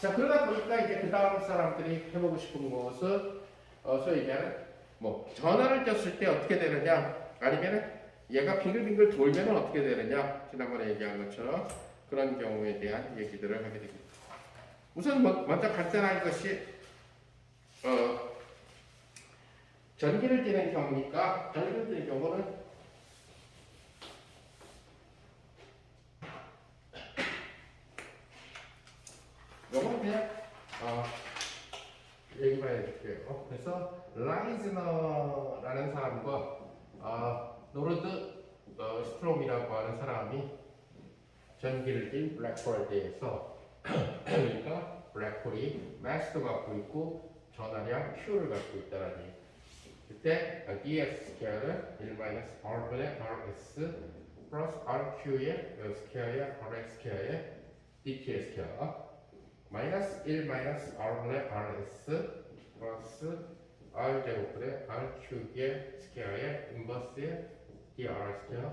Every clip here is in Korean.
자, 그러다 보니까 이제 그 다음 사람들이 해보고 싶은 것은 소위 얘기하는 뭐 전화를 꼈을 때 어떻게 되느냐, 아니면 얘가 빙글빙글 돌면 어떻게 되느냐, 지난번에 얘기한 것처럼 그런 경우에 대한 얘기들을 하게 됩니다. 우선 먼저 간단한 것이 전기를 띠는 경우니까, 전기를 띠는 경우는 요거는 그냥 얘기만 해줄게요. 그래서 라이즈너라는 사람과 노르드 스트롬이라고 하는 사람이 전기를 띤 블랙홀에 대해서 그러니까 블랙홀이 마스도 갖고 있고 전하량 Q를 갖고 있다는 얘기. 그때 ds 스퀘어는 1-r분의 rs 플러스 rq의 스퀘어의 rs 스퀘어의 dt 스퀘어 마이너스 1-r분의 rs 플러스 r제곱분의 rq의 스퀘어의 인버스의 dr 스퀘어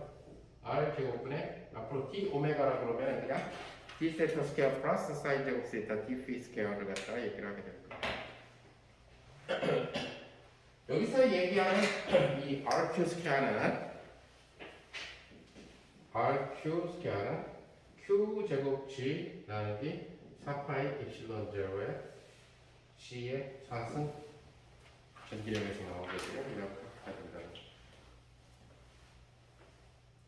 r제곱분의 앞으로 d 오메가라 그러면 그냥 d 세타 스퀘어 플러스 사인 제곱 세타 d phi 스퀘어를 갖다가 얘기를 하게 됩니다. 여기서 얘기하는 이 RQ 스퀘어는 Q 제곱 G 나누기 4파이 입실론 제로의 G의 4승 전기력에서 나오거든요. 이렇게 됩니다.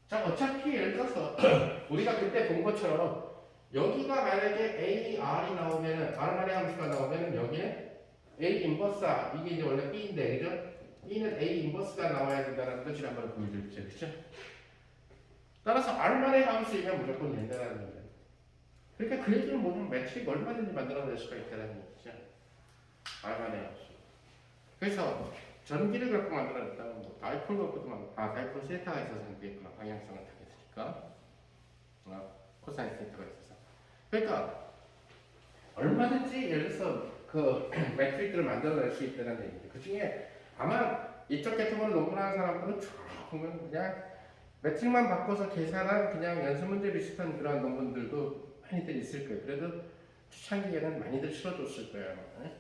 자, 어차피 예를 들어서 우리가 그때 본 것처럼 여기가 만약에 AR이 나오면은 R만의 함수가 나오면은 여기는 A 인버스가 이게 이제 원래 B인데 그죠? B는 A 인버스가 나와야 된다는 걸 지난번에 보여드렸죠, 그렇죠? 따라서 R만의 함수이면 무조건 된다는 거예요. 그러니까 그 얘기는 뭐냐면 매트릭 얼마든지 만들어낼 수가 있다는 얘기죠. R만의 함수. 그래서 전기를 갖고 만들어냈다면 뭐 다이폴 갖고도 다이폴 세타가 있어서 있구나. 방향성을 타게 되니까 코사인 세타가 있어서. 그러니까 얼마든지 예를 들어서 그 매트릭들을 만들어낼 수 있다는 얘기죠. 그 중에 아마 이쪽 계통으로 논문하는 사람들은 쭉 보면 그냥 매트릭만 바꿔서 계산한 그냥 연습 문제 비슷한 그런 논문들도 많이들 있을 거예요. 그래도 초창기에는 많이들 실어줬을 거예요. 네?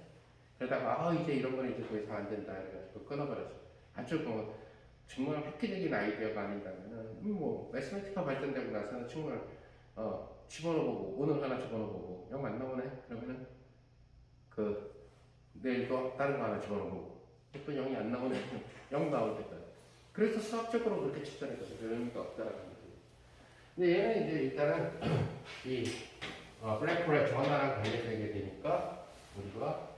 그러다가 이제 이런 거는 이제 더 이상 안 된다 이래가지고 끊어버렸어. 아주 뭐 정말 획기적인 아이디어가 아닌다면은 뭐 매스매틱가 발전되고 나서는 정말 집어넣어보고 오늘 하나 집어넣어보고 영 안 나오네 그러면은 내일도 다른 거 하나 집어넣어보고 또 0이 안 나오네 0 나오겠다. 그래서 수학적으로 그렇게 측정해 줘서 별 의미가 없다라는 거죠. 근데 얘는 이제 일단은 이 블랙홀의 전화랑 관련되게 되니까 우리가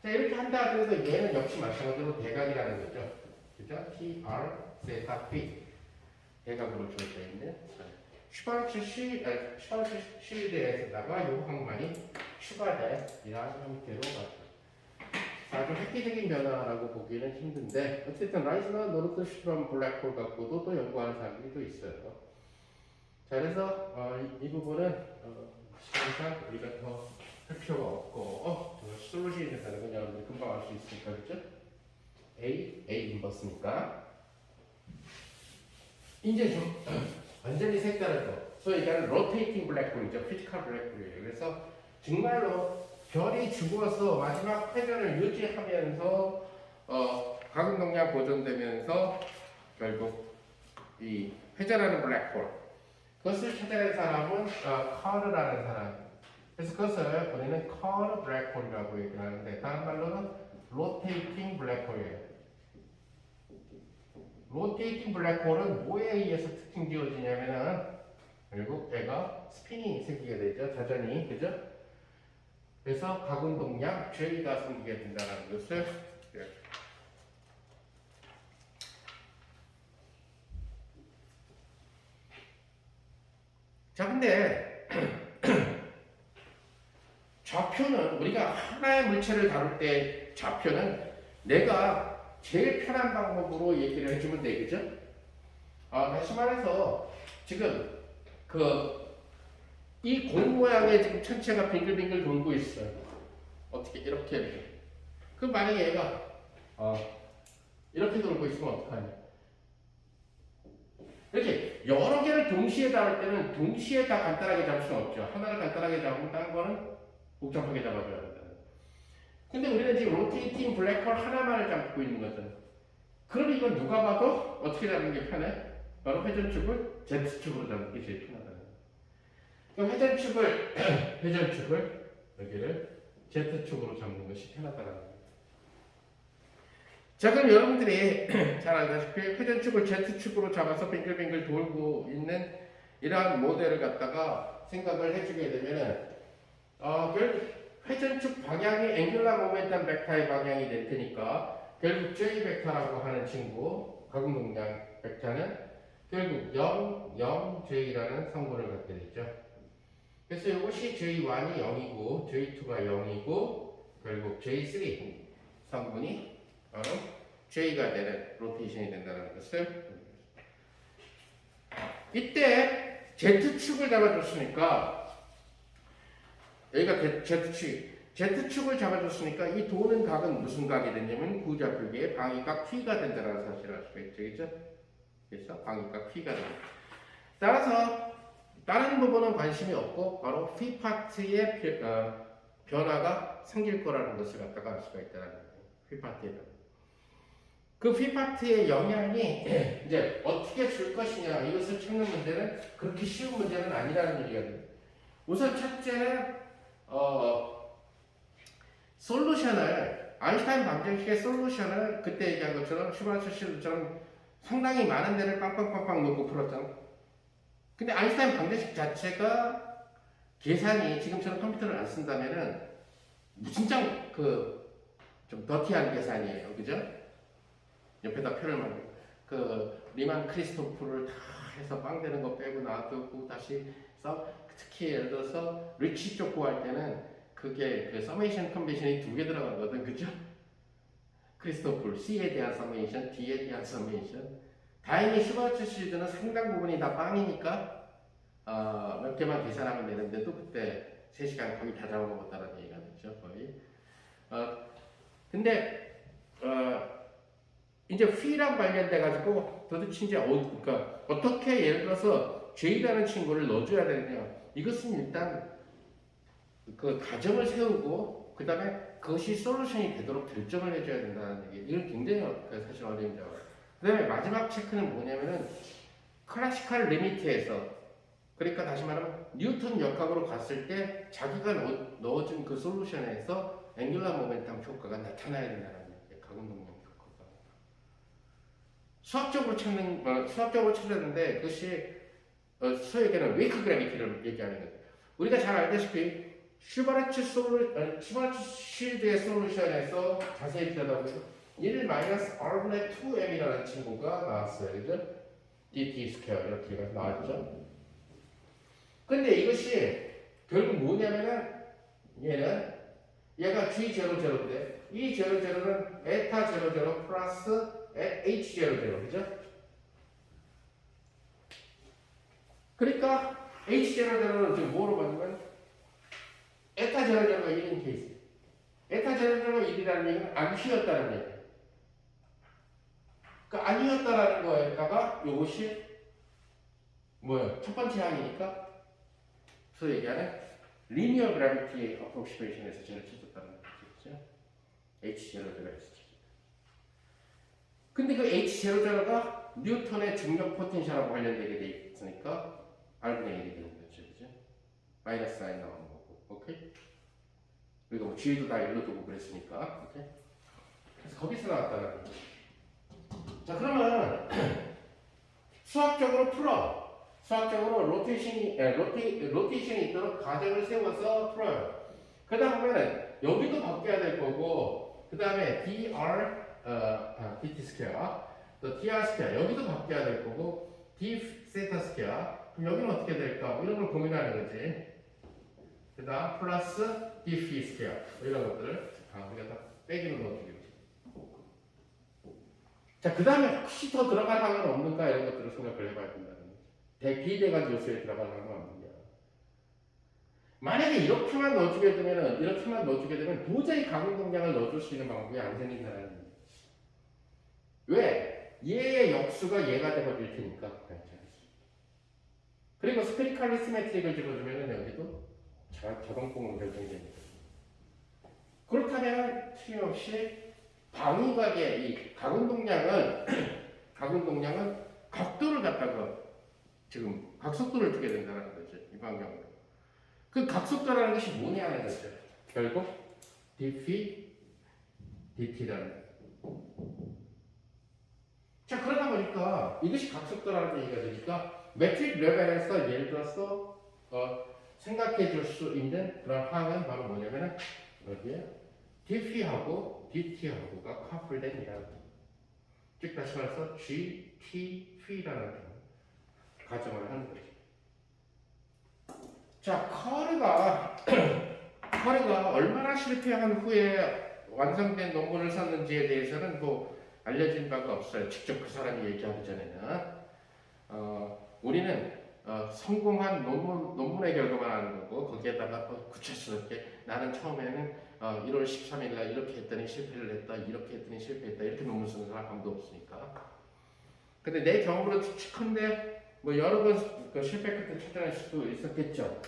자 이렇게 한다 그래도 얘는 역시 마찬가지로 대각이라는 거죠. 그죠? T, R, 세타, P 대각으로 주어져 있는 슈바르츠 실드에다가 요 항만이 추가된 이러한 형태로 가죠. 아주 획기적인 변화라고 보기에는 힘든데 어쨌든 라이즈너 노르트 슈트럼 블랙홀 갖고도 또 연구하는 사람들이 또 있어요. 자 그래서 이 부분은 시간상 우리가 더 할 필요가 없고 솔루션이 된다는 건 여러분들이 금방 알 수 있으니까 그렇죠? A 인버스니까 이제 좀 완전히 색다른 거 소위 얘기하는 로테이팅 블랙홀이죠. 피지컬 블랙홀이에요. 그래서 정말로 별이 죽어서 마지막 회전을 유지하면서 가급동량 보존되면서 결국 이 회전하는 블랙홀 그것을 찾아낸 사람은 커르라는 사람. 그래서 그것을 우리는 커르 블랙홀이라고 얘기를 하는데 다른 말로는 로테이팅 블랙홀이에요. 로테이팅 블랙홀은 뭐에 의해서 특징 지어지냐면은 결국 얘가 스피닝이 생기게 되죠. 자전이 그죠? 그래서 가운동량 J가 생기게 된다는 것을 자 근데 좌표는 우리가 하나의 물체를 다룰 때 좌표는 내가 제일 편한 방법으로 얘기를 해주면 되겠죠? 다시 말해서 지금 이 공 모양의 지금 천체가 빙글빙글 돌고 있어요. 어떻게 이렇게 그럼 만약에 얘가 이렇게 돌고 있으면 어떡하냐? 이렇게 여러 개를 동시에 다룰 때는 동시에 다 간단하게 잡을 수는 없죠. 하나를 간단하게 잡으면 다른 거는 복잡하게 잡아줘야 된다. 근데 우리는 지금 로테이팅 블랙홀 하나만을 잡고 있는 거잖아. 그럼 이건 누가 봐도 어떻게 잡는 게 편해? 바로 회전축을 Z축으로 잡는 게 제일 편하다. 그럼 회전축을 여기를 Z축으로 잡는 것이 편하다는 거예요. 자, 그럼 여러분들이 잘 알다시피 회전축을 Z축으로 잡아서 빙글빙글 돌고 있는 이러한 모델을 갖다가 생각을 해주게 되면은 회전축 방향이 앵귤라 모멘텀 벡터의 방향이 될 테니까 결국 J 벡터라고 하는 친구 가공 동량 벡터는 결국 0, 0, J라는 성분을 갖게 되죠. 그래서 이것이 J1이 0이고 J2가 0이고 결국 J3 성분이 바로 J가 되는 로테이션이 된다는 것을 이때 Z축을 잡아줬으니까 여기가 Z축을 잡아줬으니까 이 도는 각은 무슨 각이 되냐면 구좌표기의 방위각 P가 된다는 사실을 알 수가 있죠. 그렇죠? 그래서 방위각 P가 됩니다. 따라서 다른 부분은 관심이 없고 바로 P 파트의 변화가 생길 거라는 것을 갖다가 알 수가 있다는 거예요. P 파트의 변화. 그 P 파트의 영향이 이제 어떻게 줄 것이냐 이것을 찾는 문제는 그렇게 쉬운 문제는 아니라는 얘기가 돼요. 우선 첫째는 솔루션을 아인슈타인 방정식의 솔루션을 그때 얘기한 것처럼 슈바르츠실드처럼 상당히 많은 데를 빵빵빵빵 놓고 풀었잖아. 근데 아인슈타인 방정식 자체가 계산이 지금처럼 컴퓨터를 안 쓴다면은 진짜 좀 더티한 계산이에요. 그죠? 옆에다 표를 만들고 리만 크리스토프를 다 해서 빵 되는 거 빼고 놔두고 다시 특히 예를 들어서 리치 쪽 구할 때는 그게 서메이션 컨벤션이 2개 들어가거든. 그죠? 크리스토프 C에 대한 서메이션, D에 대한 서메이션. 다행히 슈바르츠 실드는 상당 부분이 다 빵이니까 몇 개만 계산하면 되는데도 그때 3시간 거의 다 잡아먹었다는 얘기가 됐죠. 거의. 근데 이제 P랑 관련돼가지고 도대체 이제 그러니까 어떻게 예를 들어서 J라는 친구를 넣어줘야 되느냐. 이것은 일단 그 가정을 세우고 그 다음에 그것이 솔루션이 되도록 결정을 해줘야 된다는 얘기. 이건 굉장히 사실 어려운 작업. 그 다음에 마지막 체크는 뭐냐면은 클래시컬 리미트에서 그러니까 다시 말하면 뉴턴 역학으로 갔을 때 자기가 넣어준 그 솔루션에서 앵귤라 모멘텀 효과가 나타나야 된다는 얘기예요. 가공동량 효과가. 수학적으로 찾았는데 그것이 소위 얘기하는 웨이크 그래비티를 얘기하는 거예요. 우리가 잘 알다시피 슈바르츠 실드의 솔루션에서 자세히 들여다보면 1 마이너스 R분의 2M이라는 친구가 나왔어요. 그죠? dt 스퀘어 이렇게 나왔죠. 근데 이것이 결국 뭐냐면은 얘가 G00인데 이 00은 에타 00 플러스 H00 그죠? 그러니까 H00는 지금 뭐로 봤냐면 에타 00가 1인 케이스. 에타 00가 1이라는 얘기는 안 휘었다는 얘기예요. 그러니까 안 휘었다라는 거에다가 이것이 뭐예요? 첫 번째 항이니까 소위 얘기하는 리니어 그래비티 어프로시메이션에서 저를 찾았다는 거죠. H00가 있었죠. 근데 그 H00가 뉴턴의 중력 포텐셜하고 관련되게 돼 있으니까 R분의 1이 되는 거죠. 그죠? 마이너스 사인 나오는 거고. 오케이? 그리고 뭐 G도 다 일로 두고 그랬으니까. 오케이? 그래서 거기서 나왔다는 거죠. 자, 그러면 수학적으로 풀어. 수학적으로 로테이션이 있도록 가정을 세워서 풀어요. 그러다 보면은 여기도 바뀌어야 될 거고, 그 다음에 dt 스퀘어, 또 dr 스퀘어 여기도 바뀌어야 될 거고, d 세타 스퀘어 그럼 여기는 어떻게 될까? 뭐 이런 걸 고민하는 거지. 그 다음 플러스 d phi 스퀘어 이런 것들을 우리가 다 빼기로 넣어주겠지. 자, 그 다음에 혹시 더 들어갈 방법은 없는가 이런 것들을 생각을 해봐야 된다는 거죠. 비대간 요소에 들어갈 방법은 없느냐. 만약에 이렇게만 넣어주게 되면 도저히 가공 동량을 넣어줄 수 있는 방법이 안 생긴다는 거예요. 왜? 얘의 역수가 얘가 되어버릴 테니까. 그리고 스페리칼리 시메트릭을 집어주면 여기도 자동공으로 결정이 됩니다. 그렇다면 틀림없이 방위각의 이 가공동량은 가공동량은 각도를 갖다가 지금 각속도를 두게 된다는 거죠. 이 방향으로. 그 각속도라는 것이 뭐냐는 거죠. 결국 dphi dt라는. 자, 그러다 보니까 이것이 각속도라는 얘기가 되니까 매트릭 레벨에서 예를 들어서 생각해 줄 수 있는 그런 항은 바로 뭐냐면은 여기에 dp하고 dt하고가 커플된 이라고. 즉 다시 말해서 GTP라는 가정을 하는 거죠. 자, 커르가 얼마나 실패한 후에 완성된 논문을 썼는지에 대해서는 뭐 알려진 바가 없어요. 직접 그 사람이 얘기하기 전에는. 우리는 성공한 논문의 결과만 아는 거고 거기에다가 구체스럽게 나는 처음에는 1월 13일 날 이렇게 했더니 실패를 했다, 이렇게 했더니 실패했다 이렇게 논문 쓰는 사람 아무도 없으니까. 근데 내 경험으로 추측한데 뭐 여러 번 그 실패 끝에 찾아낼 수도 있었겠죠.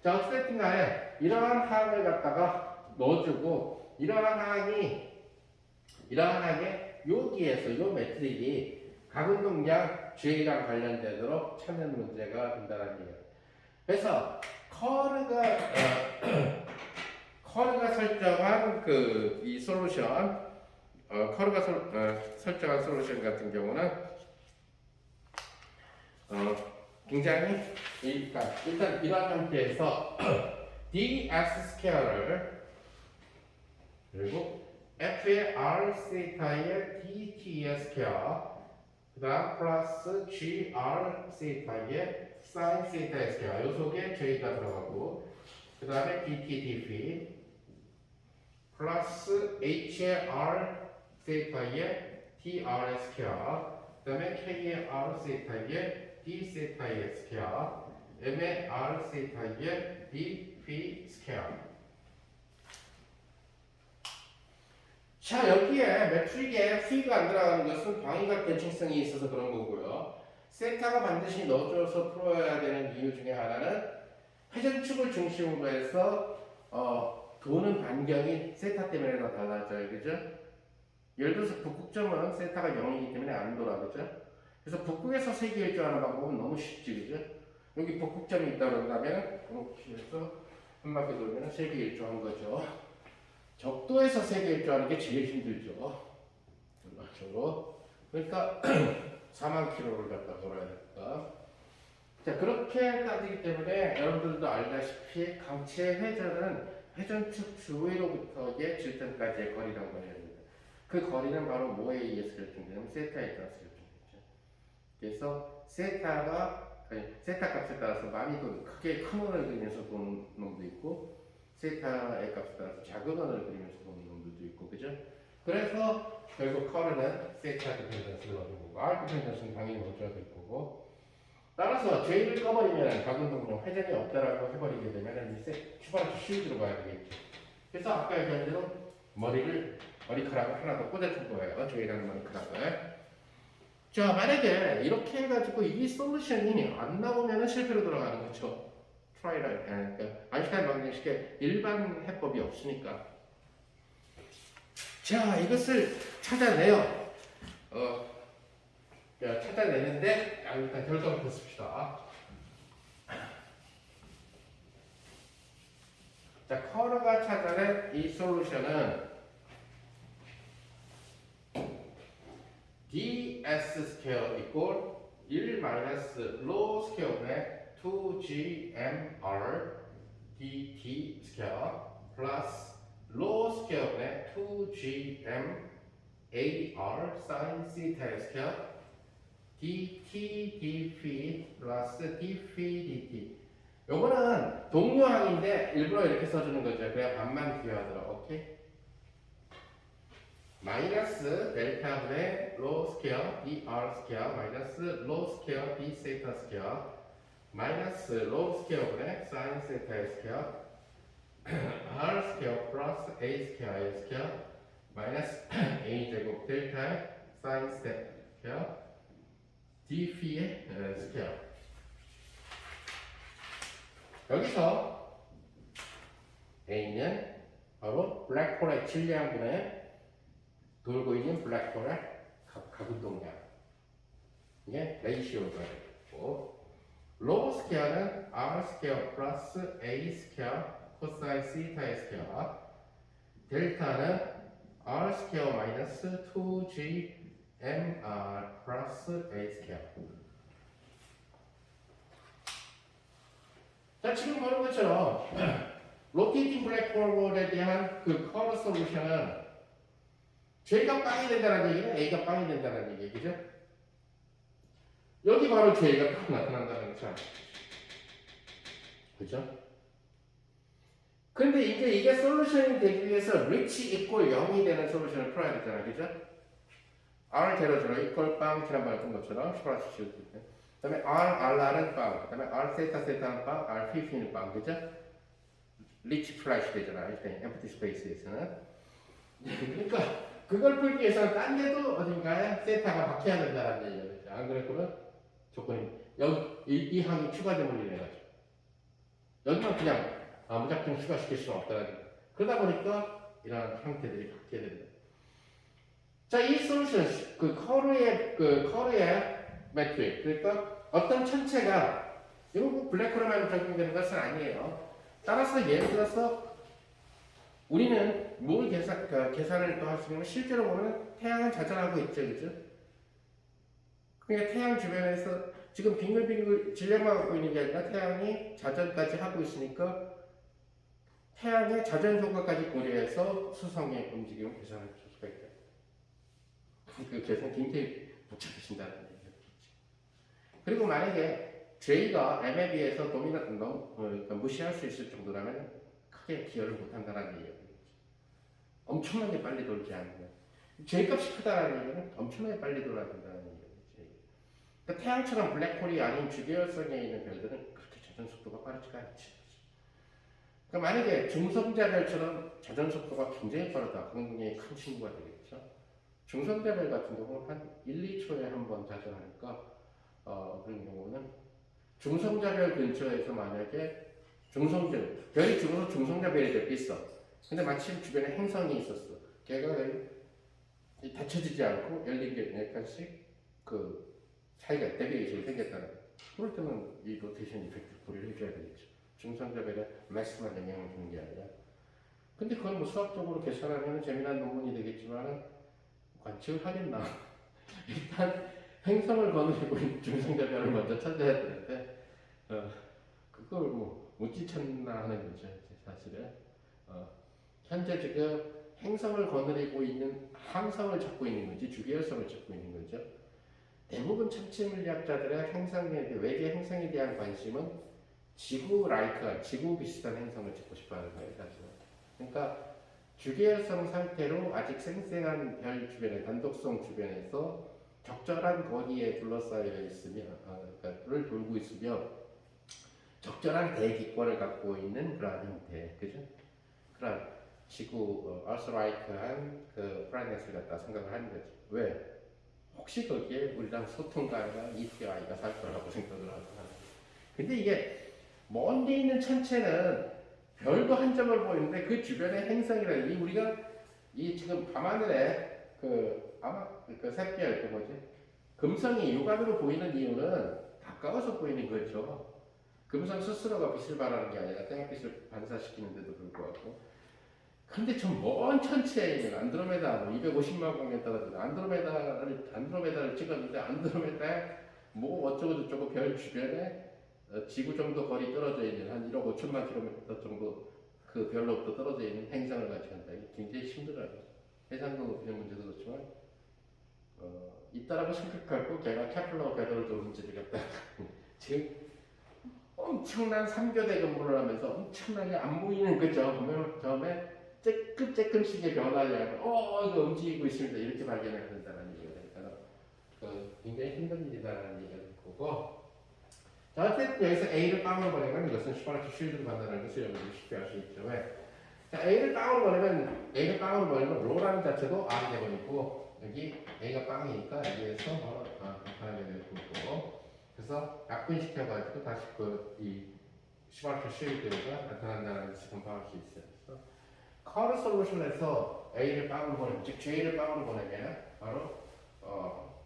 자, 어쨌든 간에 이러한 항을 갖다가 넣어주고 이러한 항에 여기에서 요 매트릭이 가운동량 J랑 관련되도록 찾는 문제가 된다는 얘기예요. 그래서 커르가 설정한 그 이 솔루션, 커르가 설정한 솔루션 같은 경우는 굉장히 일단 이런 형태에서 dx 스퀘어를 그리고 f의 r 세타의 dt의 스퀘어 그 다음 플러스 gr 세타의 sin 세타의 스퀘어 요 속에 j가 들어가고 그 다음에 dt dphi 플러스 h의 r 세타의 dr의 스퀘어 그 다음에 k의 r 세타의 d 세타의 스퀘어 m의 r 세타의 d phi 스퀘어. 자, 여기에 매트릭에 phi가 안 들어가는 것은 방위각 대칭성이 있어서 그런 거고요. 세타가 반드시 넣어줘서 풀어야 되는 이유 중에 하나는 회전축을 중심으로 해서 도는 반경이 세타 때문에 달라져요. 그죠? 예를 들어서 북극점은 세타가 0이기 때문에 안 돌아. 그죠? 그래서 북극에서 세계 일주하는 방법은 너무 쉽지. 그죠? 여기 북극점이 있다 그런다면 이렇게 해서 한 바퀴 돌면 세계 일주한 거죠. 적도에서 세계 일주하는 게 제일 힘들죠. 전반적으로. 그러니까 4만 킬로를 갖다 돌아야 되니까. 자, 그렇게 따지기 때문에 여러분들도 알다시피 강체 회전은 회전축 주위로부터의 질점까지의 거리라고 합니다. 그 거리는 바로 뭐에 의해서 결정되냐면 세타에 따라서 결정되죠. 그래서 세타 값에 따라서 많이 도는 크게 큰 원을 그리면서 도는 놈도 있고 세타의 값에 따라서 작은 원을 그리면서 도는 놈들도 있고 그죠? 그래서 결국 커르는 세타 디펜던스를 얻는 거고 R 디펜던스는 당연히 어쩌야 될 거고 따라서 J를 꺼버리면 가근동력 회전이 없다라고 해버리게 되면 이 슈퍼라치 쉴드로 가야 되겠죠. 그래서 아까 얘기한 대로 머리카락을 하나 더 꽂아줄 거예요. J라는 머리카락을. 자, 만약에 이렇게 해가지고 이 솔루션이 안 나오면 실패로 돌아가는 거죠. 트라이얼, 그러니까 아인슈타인 방정식에 일반 해법이 없으니까. 자, 이것을 찾아내요. 찾아내는데 일단 결과부터 씁시다. 자, 커르가 찾아낸 이 솔루션은 ds 스퀘어 이꼴 1 마이너스 로 스퀘어분의 2gmr dt 스퀘어 플러스 로 스퀘어분의 2gm ar sin theta 스퀘어 dt dphi 플러스 dphi dt. 요거는 동료항인데 일부러 이렇게 써주는 거죠. 그래야 반만 기여하더라고. 오케이? 마이너스 델타분의 로 스퀘어 dr 스퀘어 마이너스 로 스퀘어 d 세타 스퀘어 마이너스 로 스퀘어분의 sin 세타의 스퀘어 r 스퀘어 플러스 a 스퀘어의 스퀘어 마이너스 a 제곱 델타의 sin 세타 스퀘어 d p의 스퀘어. 여기서 a는 바로 블랙홀의 질량분에 돌고 있는 블랙홀의 가운동량. 이게 레이시오가 되고, 로우 스퀘어는 R 스퀘어 플러스 A 스퀘어 코사인 시타의 스퀘어, 델타는 R 스퀘어 마이너스 2G MR 플러스 A 스퀘어. 자, 지금 보는 것처럼 로테이팅 블랙홀에 대한 그 커브 솔루션은 J가 빵이 된다는 얘기는 A가 빵이 된다는 얘기, 그죠? 여기 바로 J가 딱 나타난다는 거죠. 그죠? 근데 이제 이게 솔루션이 되기 위해서 리치 이퀄 0이 되는 솔루션을 풀어야 되잖아요, 그죠? R 제로 제로 이퀄 빵 지난번에 본 것처럼 슈퍼라시 씌울 때. 그 다음에 R은 빵, 그 다음에 R 세타 세타는 빵, R 피피는 빵, 그죠? 리치 플래시 되잖아요, 이때 엠프티 스페이스에서는. 그러니까 그걸 풀기 위해서는 딴 데도 어딘가에 세타가 박혀야 된다는 얘기죠. 안 그랬거든? 조건이 여기 이 항이 추가됨을 인해가지고 여기만 그냥 무작정 추가시킬 수는 없다는 거예요. 그러다 보니까 이런 형태들이 바뀌게 됩니다. 자, 이 솔루션 커르의 매트릭, 그러니까 어떤 천체가 이거 뭐 블랙홀에만 적용되는 것은 아니에요. 따라서 예를 들어서 우리는 뭘 계산을 또 할 수 있냐면 실제로 보면 태양은 자전하고 있죠, 그죠? 그러니까 태양 주변에서 지금 빙글빙글 질량만 갖고 있는 게 아니라 태양이 자전까지 하고 있으니까 태양의 자전 효과까지 고려해서 수성의 움직임을 계산할 수가 있다. 그 계산 굉장히 복잡해진다는 얘기죠. 그리고 만약에 J가 M에 비해서 그러니까 무시할 수 있을 정도라면 크게 기여를 못한다는 얘기예요. 엄청나게 빨리 돌지 않으면 J 값이 크다라는 얘기는 엄청나게 빨리 돌아야 된다는 얘기예요. 그러니까 태양처럼 블랙홀이 아닌 주계열성에 있는 별들은 그렇게 자전 속도가 빠르지가 않지. 그러니까 만약에 중성자별처럼 자전 속도가 굉장히 빠르다. 그건 굉장히 큰 친구가 되겠죠. 중성자별 같은 경우는 한 1, 2초에 한 번 자전하니까 그런 경우는 중성자별 근처에서 만약에 별이 죽어서 중성자별이 될 게 있어. 근데 마침 주변에 행성이 있었어. 걔가 닫혀지지 않고 열린 게 여기까지 그 사이가 데비에이션이 생겼다는 거예요. 그럴 때는 이 로테이션 이펙트를 고려를 해줘야 되겠죠. 중성자별에 매스만 영향을 주는 게 아니라. 근데 그건 뭐 수학적으로 계산하면 재미난 논문이 되겠지만 관측을 하겠나. 일단 행성을 거느리고 있는 중성자별을 먼저 찾아야 되는데 그걸 뭐 어찌 찾나 하는 거죠. 사실은 현재 지금 행성을 거느리고 있는 항성을 찾고 있는 건지 주계열성을 찾고 있는 거죠. 대부분 천체 물리학자들의 외계 행성에 대한 관심은 지구 비슷한 행성을 찾고 싶어하는 거예요, 사실. 그러니까 주계열성 상태로 아직 생생한 별 주변의 단독성 주변에서 적절한 거리에 둘러싸여 있으면, 그러니까 돌고 있으며 적절한 대기권을 갖고 있는 그러한 형태, 그죠? 그런 지구 아스라이크한 그 플라넷을 갖다 생각을 하는 거지. 왜? 혹시 거기에 우리랑 소통가가 ETI가 살 거라고 생각을 하고. 근데 이게 먼데 있는 천체는 별도 한 점을 보이는데 그 주변에 행성이라는 우리가 지금 밤하늘에 아마 그 샛별 금성이 육안으로 보이는 이유는 가까워서 보이는 거죠. 금성 스스로가 빛을 발하는 게 아니라 땡빛을 반사시키는데도 불구하고. 근데 저 먼 천체에 있는 안드로메다 250만 광년 떨어진 안드로메다를 찍었는데 안드로메다에 뭐 어쩌고 저쩌고 별 주변에 지구 정도 거리 떨어져 있는 한 1억 5천만 킬로미터 정도 그 별로부터 떨어져 있는 행성을 가지고 한다. 이게 굉장히 힘들어요. 해상도 높이는 문제도 그렇지만 있다라고 생각하고 걔가 케플러 궤도를 도는 문제되겠다. 지금 엄청난 3교대 근무를 하면서 엄청나게 안 보이는 그죠. 보면 처음에 쬐끔씩의 변화를 이거 움직이고 있습니다. 이렇게 발견해야 된다는 얘기가 되니까 굉장히 힘든 일이다라는 얘기가 될 거고. 자, 어쨌든 여기서 A를 빵으로 보내면 이것은 슈퍼라트 쉴드를 만드는 것을 여러분들이 쉽게 알 수 있죠. 왜? 자, A를 빵으로 보내면 로라는 자체도 R이 되버리고 여기 A가 빵이니까 여기에서 나타나게 될 거고 그래서 약분시켜가지고 다시 이 슈퍼라트 쉴드가 나타난다는 것을 검토할 수 있어요. 커브 솔루션에서 A를 빵으로 보내면, 즉 J를 빵으로 보내면 바로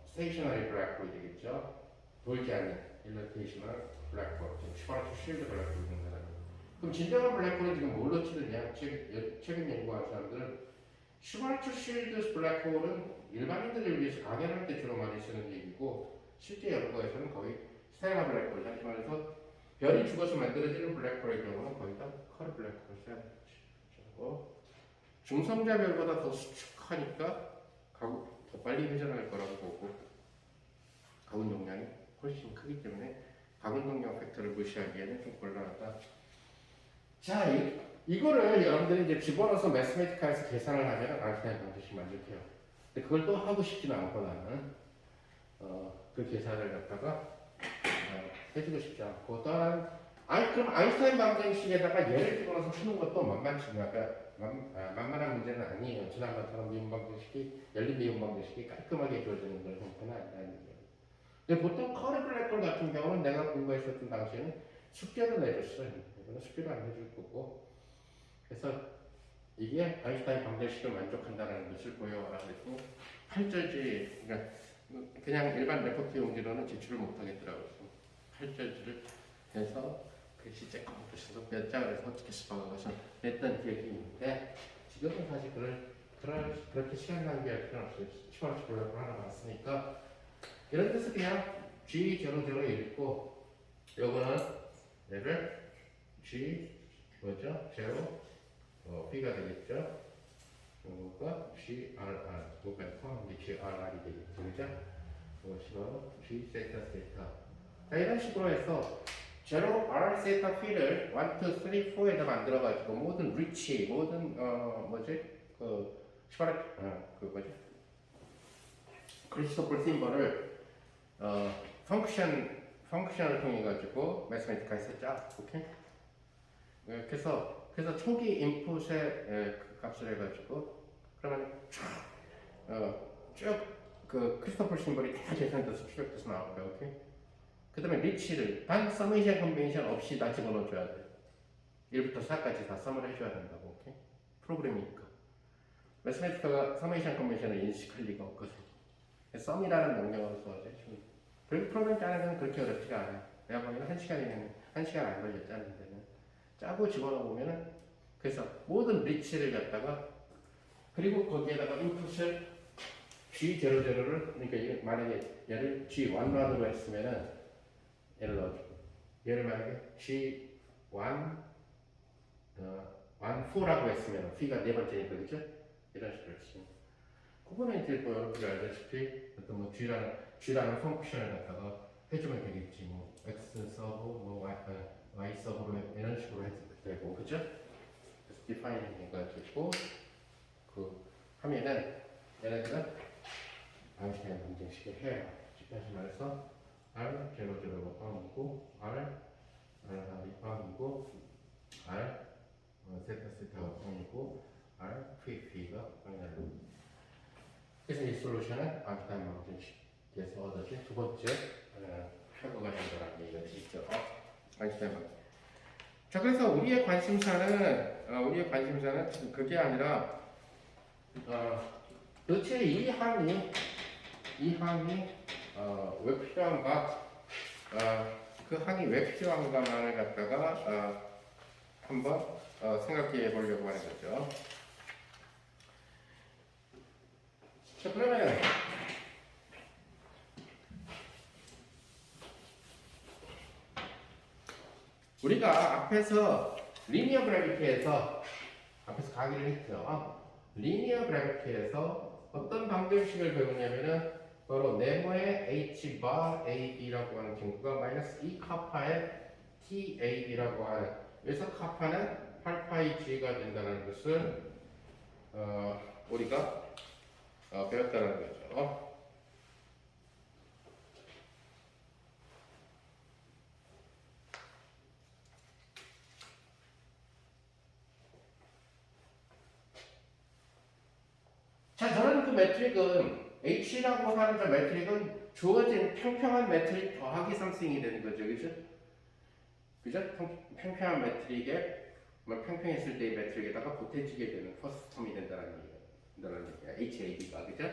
스테이셔너리 블랙홀이 되겠죠. 돌지 않는 일러테이셔널 블랙홀, 지금 슈바르츠 쉴드 블랙홀이 된다는 거예요. 그럼 진정한 블랙홀은 지금 뭘로 치느냐? 최근 연구한 사람들은 슈바르츠 쉴드 블랙홀은 일반인들을 위해서 강연할 때 주로 많이 쓰는 얘기고, 실제 연구에서는 거의 스테라 블랙홀, 다시 말해서 별이 죽어서 만들어지는 블랙홀의 경우는 거의 다 커브 블랙홀을 써야 되고, 중성자별보다 더 수축하니까 더 빨리 회전할 거라고 보고, 가운 용량이 훨씬 크기 때문에 가운 동력 팩터를 무시하기에는 좀 곤란하다. 자, 이거를 여러분들이 이제 집어넣어서 매스매티카에서 계산을 하면 아인슈타인 방정식 만족해요. 근데 그걸 또 하고 싶지는 않고 나는 그 계산을 갖다가 해주고 싶지 않고, 또한 그럼 아인슈타인 방정식에다가 예를 집어넣어서 푸는 것도 만만한 문제는 아니에요. 지난번처럼 미분 방정식이, 열린 미분 방정식이 깔끔하게 주어지는 그런 형태는 아니라는 얘기예요. 근데 보통 커브 블랙홀 같은 경우는 내가 공부했었던 당시에는 숙제를 내줬어요. 이거는 숙제를 안 해줄 거고, 그래서 이게 아인슈타인 방정식을 만족한다는 것을 보여라 그랬고, 8절지, 그냥 일반 레포트 용지로는 제출을 못하겠더라고요. 8절지를 해서 글씨 쬐끔부터 써서 몇 장을 해서 어떻게 써가서 냈던 기억이 있는데, 지금은 사실 그렇게 시간 낭비할 필요는 없어요. 슈바르츠 블랙홀 하나 봤으니까 이런 데서 그냥 G00 읽고, 요거는 얘를 G 뭐죠? 0 B가 되겠죠? 요거가 GRR, 요거가 포함이 GRR이 되겠죠, 그죠? 이것이 바로 G 세타 세타. 자, 이런 식으로 해서 0 R 세타 P를 1, 2, 3, 4에다 만들어가지고 모든 리치, 모든 크리스토퍼 심벌을 펑크션을 통해 가지고 매스매티카에서 짜, 오케이? 그래서 초기 인풋에 그 값을 해가지고, 그러면 쭉 크리스토퍼 심벌이 다 계산돼서 추적돼서 나올 거야, 오케이? 그 다음에 리치를 단 서메이션 컨벤션 없이 다 집어넣어줘야 돼. 1부터 4까지 다 썸을 해줘야 된다고, 오케이? 프로그램이니까. 매스매티카가 서메이션 컨벤션을 인식할 리가 없거든. 썸이라는 명령어로 써야 돼. 그리고 프로그램 짜는 건 그렇게 어렵지가 않아요. 내가 보기에는 1시간 안 걸려, 짜는 데는. 짜고 집어넣어보면은, 그래서 모든 리치를 갖다가, 그리고 거기에다가 인풋을 G00를, 그러니까 만약에 얘를 G11으로 했으면은, 얘를 넣어주고, 얘를 만약에 G1, 4라고 했으면, P가 네 번째니까, 그죠? 이런 식으로 했으면. 그거는 이제 뭐 여러분들이 알다시피 어떤 뭐 G라는 펑크션을 갖다가 해주면 되겠지. 뭐 X 서브, 뭐 Y 서브로 이런 식으로 해도 되고, 그죠? 그래서 디파이닝 해가지고 하면은 얘네들은 아인슈타인 방정식을 해요. 다시 말해서 R 00가 포함이고, R 포함이고, R 세타가 포함이고, R P가 포함이고. 그래서 이 솔루션은 아인슈타인 방정식에서 얻어진 두 번째 표고가 된다는 얘기가 있죠. 아인슈타인 방정식. 자, 그래서 우리의 관심사는 지금 그게 아니라 도대체 이 항이 왜 필요한가? 그 항이 왜 필요한가만을 갖다가 한번 생각해 보려고 하는 거죠. 자, 그러면 우리가 앞에서 리니어 그래비티에서 앞에서 강의를 했죠. 리니어 그래비티에서 어떤 방정식을 배우냐면은 바로 네모의 H bar AB라고 하는 친구가 마이너스 2 카파의 TAB라고 하는, 그래서 카파는 8파이 G가 된다는 것을 우리가 배웠다는 거죠. 자, 저는 그 매트릭은 H라고 하는 저 매트릭은 주어진 평평한 매트릭 더하기 3승이 되는 거죠, 그죠? 그죠? 평평한 매트릭에 평평했을 때의 매트릭에다가 보태지게 되는 퍼스트 텀이 된다는 얘기야. HAB가 그죠?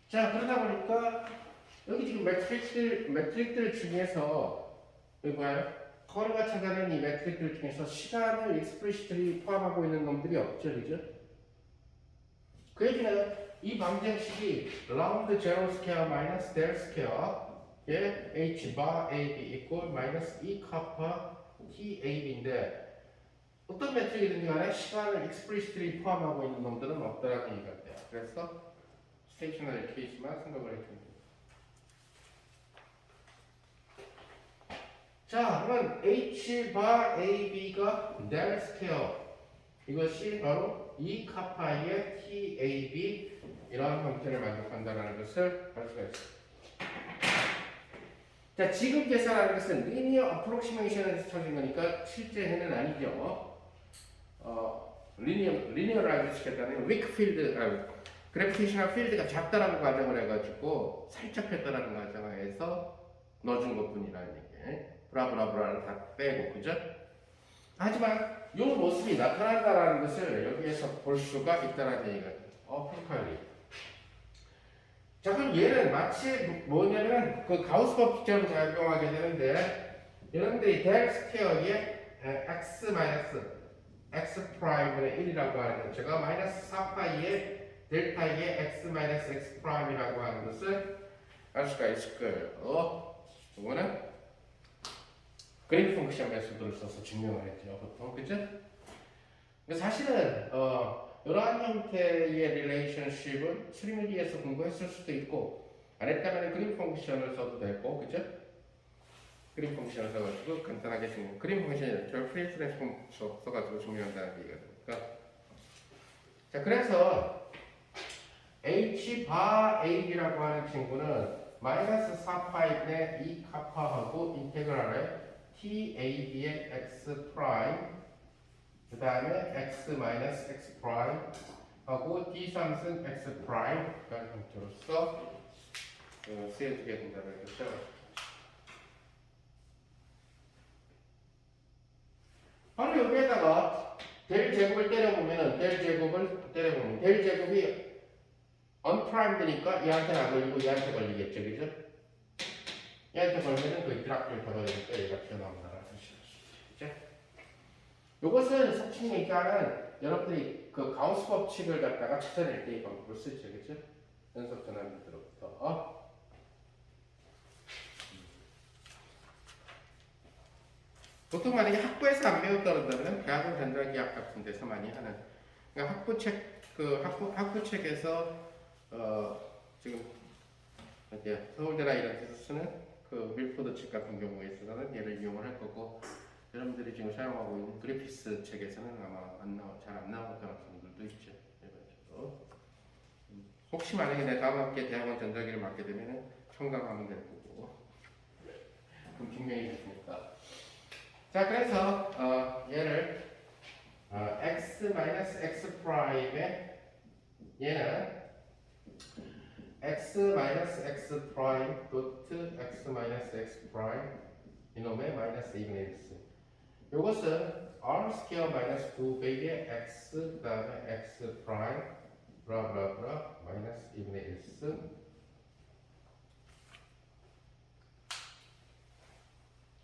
자 그러다 보니까 여기 지금 매트릭들 중에서 여기 봐요. 커리가 찾아낸 이 매트릭들 중에서 시간을 익스프리시트리 포함하고 있는 놈들이 없죠, 그죠? 그 얘기는 이 방정식이 라운드 제로 스퀘어 마이너스 델 스퀘어에 h 바 ab 이꼴 마이너스 2 카파 t ab인데 어떤 매트릭이든지 간에 시간을 익스프리시트리 포함하고 있는 놈들은 없다라는 얘기가 돼요. 그래서 스테이셔너리 케이스만 생각을 해주면 됩니다. 자, 그러면 h 바 ab가 델 스퀘어 이것이 바로 2 카파의 TAB 이러한 형태를 만족한다는 것을 알 수가 있습니다. 자, 지금 계산하는 것은 리니어 어프록시메이션에서 쳐진 거니까 실제 해는 아니죠. 리니어를 알려주겠다는 윅필드, 그래피테이셔널 필드가 작다라는 가정을 해가지고 살짝 폈다라는 가정을 해서 넣어준 것 뿐이라는 얘기. 브라브라브라를 다 빼고, 그죠? 하지만 이 모습이 나타난다는 것을 여기에서 볼 수가 있다는 얘기가 프로파일리. 자 그럼 얘는 마치 뭐냐면 그 가우스 법칙처럼 작용하게 되는데 이런데 델 스퀘어의 x 마이너스 x 프라임분의 1이라고 하는 것 제가 마이너스 4파이의 델타의 x 마이너스 x 프라임이라고 하는 것을 알 수가 있을 거예요. 이거는 그래프 펑션 메소드를 써서 증명을 했죠, 보통, 그죠? 사실은 이러한 형태의 릴레이션십은 트리미디에서 공부했을 수도 있고 안 했다면 그림 펑션을 써도 되고, 그죠? 그림 펑션을 써가지고 간단하게 증명. 그림 펑션이 저 프리 트랜스폼 써가지고 증명한다는 얘기가 되니까. 자, 그래서 h 바 ab라고 하는 친구는 마이너스 4파이분의 2 카파하고 인테그랄에 TAB의 x 프라임 그 다음에 x 마이너스 x 프라임 하고 d3은 x 프라임 라는 형태로서 쓰여지게 된다는 것이죠. 바로 여기에다가 델 제곱을 때려보면은 델 제곱이 언프라임드니까 얘한테는 안 걸리고 얘한테 걸리겠죠, 그죠? 얘한테 걸리면은 그 드랍을 걸어니까 얘가 튀어나온다는 뜻이죠. 그죠? 이것은 속칭 얘기하는 여러분들이 그 가우스 법칙을 갖다가 찾아낼 때 이 방법을 쓰죠, 그죠? 연속 전환들로부터. 보통 만약에 학부에서 안 배웠다 그런다면 대학원 전자기학 같은 데서 많이 하는 그러니까 학부책에서 지금 이제 서울대나 이런 데서 쓰는 그 밀포드 책 같은 경우에 있어서는 얘를 이용을 할 거고 여러분들이 지금 사용하고 있는 그래피스 책에서는 아마 잘 안 나올 가능성들도 있죠. 혹시 만약에 내가 다음 학기에 대학원 전자기를 맡게 되면 청강하면 될 거고 그럼 분명히 됐으니까. 자 그래서 얘를 x 마이너스 x 프라임에 얘는 x 마이너스 x 프라임 도트 x 마이너스 x 프라임 이놈의 마이너스 2분의 1 요것은 r 스퀘어 마이너스 2배의 x 그 다음에 x 프라임 브라브라브라 마이너스 2분의 1승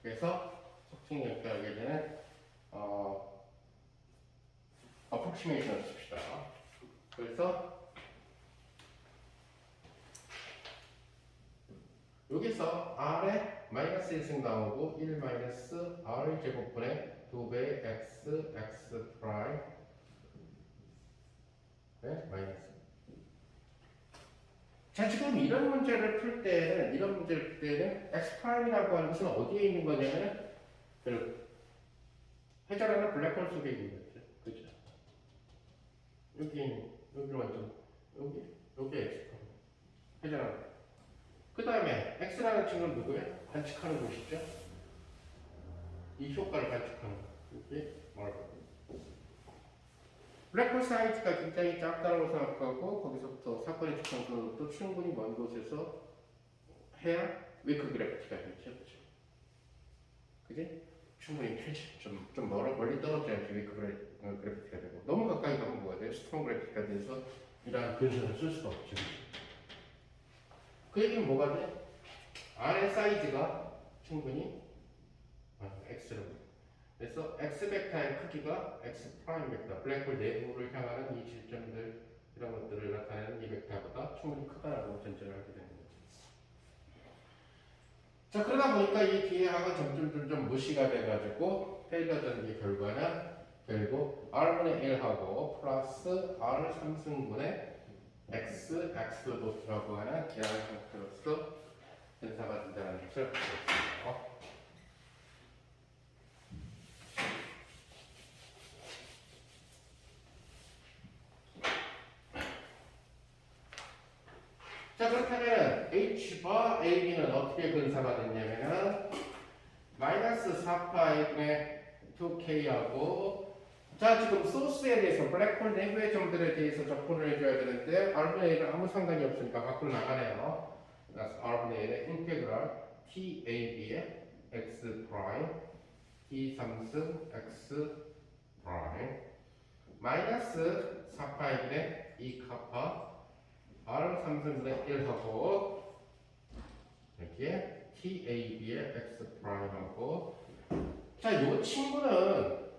그래서 속칭 연결하게 되는 어프로시메이션을 씁시다. 그래서 여기서 r에 마이너스 1승 나오고 1 마이너스 r의 제곱분의 2배의 x 프라임 네, 마이너스. 자 지금 이런 문제를 풀 때는 x 프라임이라고 하는 것은 어디에 있는 거냐면 그 회전하는 블랙홀 속에 있는 거죠. 그죠? 여기 완전 여기 x 프라임 회전하는. 그 다음에 x라는 친구는 누구예요? 관측하는 곳이죠. 이 효과를 관측하는 이게 뭐라고? 블랙홀 사이즈가 굉장히 작다고 생각하고 거기서부터 사건의 측정도 충분히 먼 곳에서 해야 위크 그래피티가 되죠. 그치? 충분히 펼치 좀 멀리 떨어져야지 왜 그래픽가 되고 너무 가까이 가면 뭐가 돼요? 스트롱 그래픽가 돼서 이러한 근선을 쓸 수가 없죠. 그 얘기는 뭐가 돼? R의 사이즈가 충분히 X로 그래서 X 벡터의 크기가 X 프라임 벡터 블랙홀 내부를 향하는 이 질점들 이런 것들을 나타내는 이 벡터보다 충분히 크다라고 전제를 하게 되는 거죠. 자 그러다 보니까 이 뒤에 항은 점점 무시가 돼가지고 테일러 전기 결과는 결국 R분의 1하고 플러스 R 3승분의 X 도트라고 하는 계량 형태로서 변사가 된다는 것을 알고 있습니다. 자 그렇다면 H바 AB는 어떻게 근사가 됐냐면은 마이너스 4파이분의 2K하고 자 지금 소스에 대해서 블랙홀 내부의 점들에 대해서 접근을 해줘야 되는데 R분의 1은 아무 상관이 없으니까 밖으로 나가네요. 그래서 R분의 1의 인테그랄 TAB의 X 프라임 T 3승 X 프라임 마이너스 4파이분의 2카파 R 3승분의 1하고 여기에 TAB의 X 프라임하고 자, 요 친구는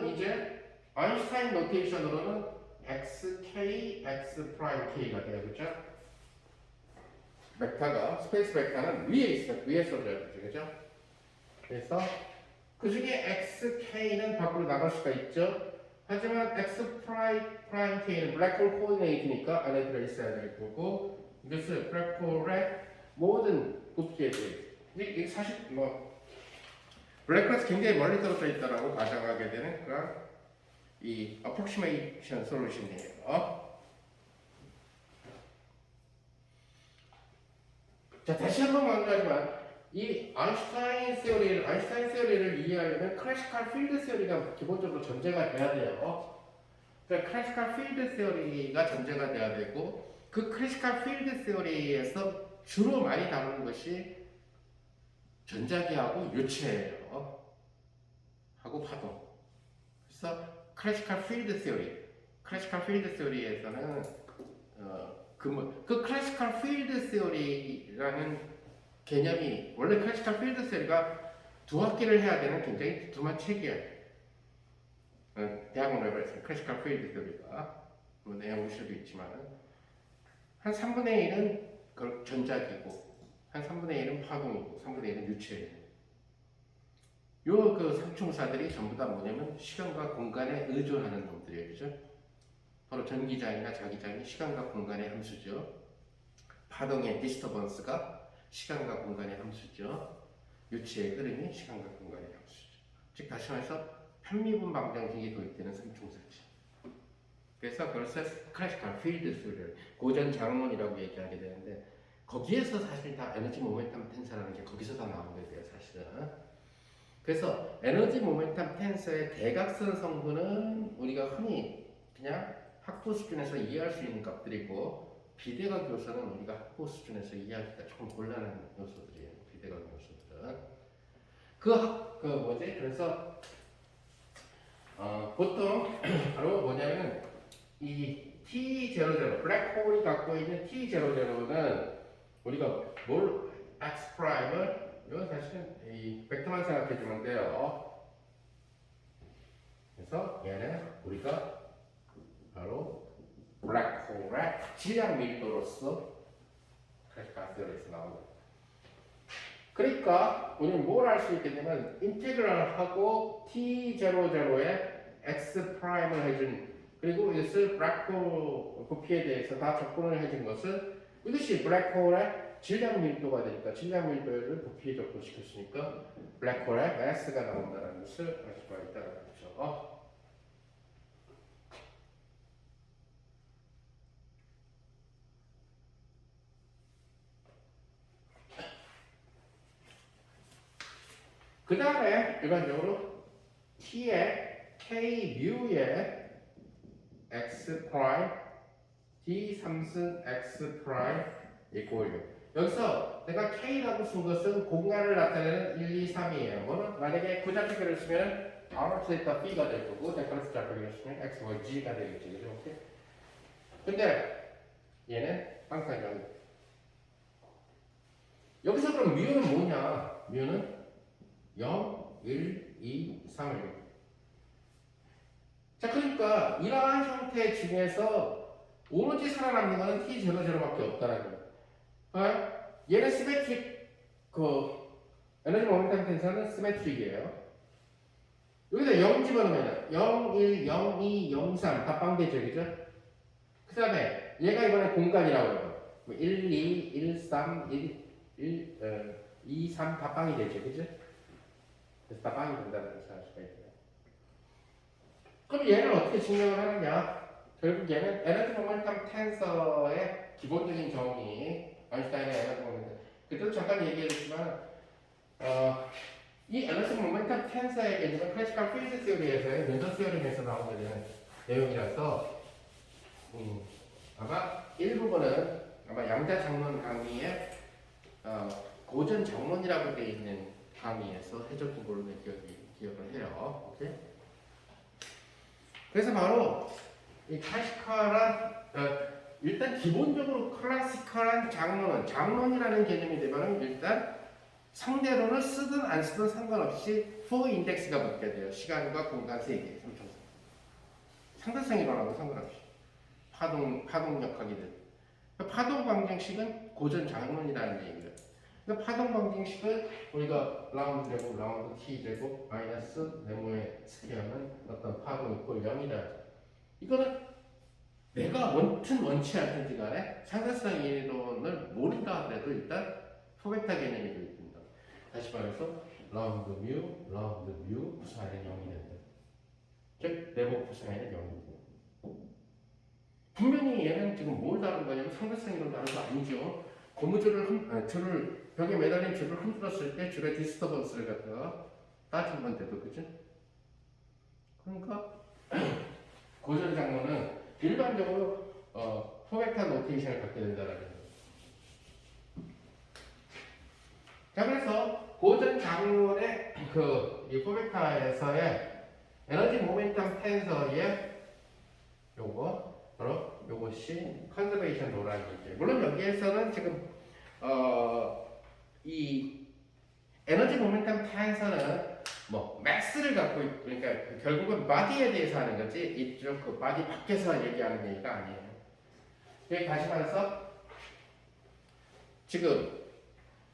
이제 아인슈타인 노테이션으로는 XK, X 프라임 K가 돼요. 그죠? 벡터가, 스페이스 벡터는 위에 써줘야 되죠. 그죠? 그래서 그 중에 XK는 밖으로 나갈 수가 있죠. 하지만 X 프라임 K는 블랙홀 코디네이트니까 안에 들어있어야 될 거고 이것을 블랙홀의 모든 부피에 대해 이게 사실 블랙홀에서 굉장히 멀리 떨어져 있다라고 가정하게 되는 그런 이 approximation solution이에요. 자 다시 한번 강조하지만 이 아인슈타인 세어리를 이해하려면 클래시컬 필드 세어리가 기본적으로 전제가 돼야 돼요. 그러니까 클래시컬 필드 세어리가 전제가 돼야 되고 그 클래시컬 필드 세어리에서 주로 많이 다루는 것이 전자기하고 유체예요. 하고 파동. 그래서 클래시컬 필드 세어리에서는 그 클래시컬 필드 세어리라는 개념이 원래 클래시컬 필드 세어리가 두 학기를 해야 되는 굉장히 두툼한 책이에요. 대학원 레벨에서 클래시컬 필드 세어리가 내용 무실도 있지만 한 3분의 1은 전자기고 한 3분의 1은 파동이고 3분의 1은 유체예요. 요 그 상충사들이 전부 다 뭐냐면 시간과 공간에 의존하는 놈들이에요. 그죠? 바로 전기장이나 자기장이 시간과 공간의 함수죠. 파동의 디스터번스가 시간과 공간의 함수죠. 유체의 흐름이 시간과 공간의 함수죠. 즉 다시 말해서 편미분 방정식이 도입되는 상충사죠. 그래서 그것을 클래시컬 필드 스를 고전 장문이라고 얘기하게 되는데 거기에서 사실 다 에너지 모멘텀 텐서라는 게 거기서 다 나오게 돼요. 사실은. 그래서 에너지 모멘텀 텐서의 대각선 성분은 우리가 흔히 그냥 학부 수준에서 이해할 수 있는 값들이고 비대각 요소는 우리가 학부 수준에서 이해하기가 조금 곤란한 요소들이에요. 비대각 요소들은 그래서 보통 바로 뭐냐면 이 T00 블랙홀이 갖고 있는 T00는 우리가 X 프라임을 이건 사실은 이 벡터만 생각해 주면 돼요. 그래서 얘는 우리가 바로 블랙홀의 질량 밀도로서 클래시컬 세어리에서 나오는 거예요. 그러니까 우리는 뭘 알 수 있겠냐면 인테그랄하고 T00의 X 프라임을 해준 그리고 이것을 블랙홀 부피에 대해서 다 접근을 해준 것은 이것이 블랙홀의 질량 밀도가 되니까 질량 밀도를 부피에 접근시켰으니까 블랙홀의 매스가 나온다는 것을 알 수가 있다는 거죠. 그 다음에 일반적으로 T의 K 뮤의 X 프라임 D 3승 X 프라임 이꼴 여기서 내가 K라고 쓴 것은 공간을 나타내는 1, 2, 3이에요. 뭐는 만약에 구좌표기를 쓰면 R 플레이터 B가 될 거고 데커런스 좌표기를 쓰면 X, Y, G가 되겠지. 그죠? 오케이? 근데 얘는 항상 0. 여기서 그럼 뮤는 뭐냐? 뮤는 0, 1, 2, 3을. 자, 그러니까 이러한 형태 중에서 오로지 살아남는 거는 T00밖에 없다라는 거예요. 얘는 시메트릭, 에너지 모멘텀 텐서는 시메트릭이에요. 여기다 0 집어넣으면 0, 1, 0, 2, 0, 3 다 빵되죠, 그죠? 그 다음에 얘가 이번에 공간이라고 해요. 1, 2, 1, 3, 2, 3 다 빵이 되죠, 그죠? 그래서 다 빵이 된다는 것을 알 수가 있어요. 그럼 얘는 어떻게 증명을 하느냐? 결국 얘는 에너지 모멘텀 텐서의 기본적인 정의, 아인슈타인의 에너지 모멘텀. 그때도 잠깐 얘기했지만, 이 에너지 모멘텀 텐서의 개념은 클래시컬 필드 시어리에서의 랜덤 시어리에서 나오는 내용이라서, 아마 일부분은 아마 양자 장론 강의에 고전 장론이라고 되어 있는 강의에서 해줬던 걸로 기억을 해요. 오케이? 그래서 바로 이 클래시컬한 일단 기본적으로 클래시컬한 장론이라는 개념이 되면 일단 상대론을 쓰든 안 쓰든 상관없이 포 인덱스가 붙게 돼요. 시간과 공간 세계, 삼청선. 상대성 이론하고 상관없이 파동 역학이든. 파동 방정식은 고전 장론이라는 얘기예요. 그러니까 파동 방정식은 우리가 라운드 제곱, 라운드 t 제곱 마이너스 네모의 스퀘어는 어떤 파동 이꼴 0이다. 이거는 내가 원치 않든지 간에 상대성 이론을 모른다 하더라도 일단 포벡터 개념이 되어있습니다. 다시 말해서 라운드 뮤 부사에는 0이 된다. 즉 네모 부사에는 0이고 분명히 얘는 지금 뭘 다룬 거냐면 상대성 이론 다룬 거 아니죠. 고무줄을 벽에 매달린 줄을 흔들었을 때 줄의 디스터번스를 갖다가 따지면 돼도 그죠? 그러니까 고전 장로는 일반적으로 포벡터 노테이션을 갖게 된다는 거예요. 자, 그래서 고전 장론의 이 포벡터에서의 에너지 모멘텀 텐서의 요것이 컨저베이션 로라는 얘기예요. 물론 여기에서는 지금 이 에너지 모멘텀 텐서는 뭐 맥스를 갖고 있고 그러니까 결국은 바디에 대해서 하는 거지 이쪽 그 바디 밖에서 얘기하는 얘기가 아니에요. 여기 다시 말해서 지금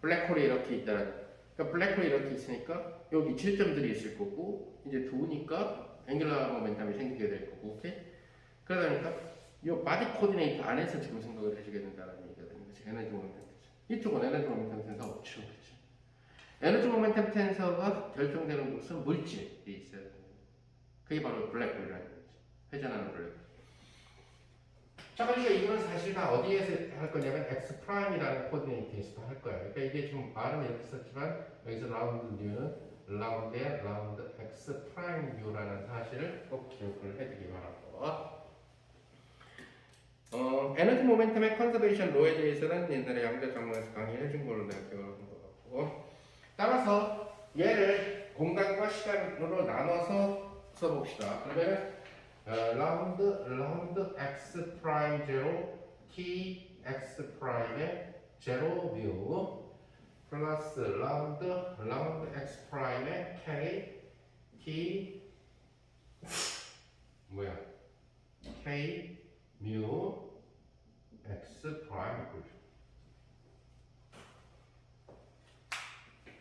블랙홀이 이렇게 있다는 그러니까 블랙홀이 이렇게 있으니까 여기 질점들이 있을 거고 이제 두니까 앵귤러 모멘텀이 생기게 될 거고 오케이? 그러다 보니까 이 바디 코디네이터 안에서 지금 생각을 해주게 된다는 얘기가 되는 거죠. 에너지 모멘텀 텐서. 이쪽은 에너지 모멘텀 텐서 없죠. 그렇죠? 에너지 모멘텀 텐서가 결정되는 곳은 물질이 있어야 됩니다. 그게 바로 블랙홀이라는 거죠. 회전하는 블랙홀. 자, 그러니까 이거는 사실 다 어디에서 할 거냐면 x 프라임이라는 코디네이트에서 할 거예요. 그러니까 이게 좀 말은 이렇게 썼지만 여기서 라운드 뉴는 라운드에 라운드 x 프라임 뉴라는 사실을 꼭 기억을 해두기 바라고. 에너지 모멘텀의 컨저베이션 로에 대해서는 옛날에 양자 장론에서 강의해 준 걸로 내가 기억을 하는 것 같고 따라서 얘를 공간과 시간으로 나눠서 써봅시다. 그러면 라운드 x 프라임 제로 t x 프라임의 제로 뮤 플러스 라운드 x 프라임의 k t k 뮤 x 프라임 이퀄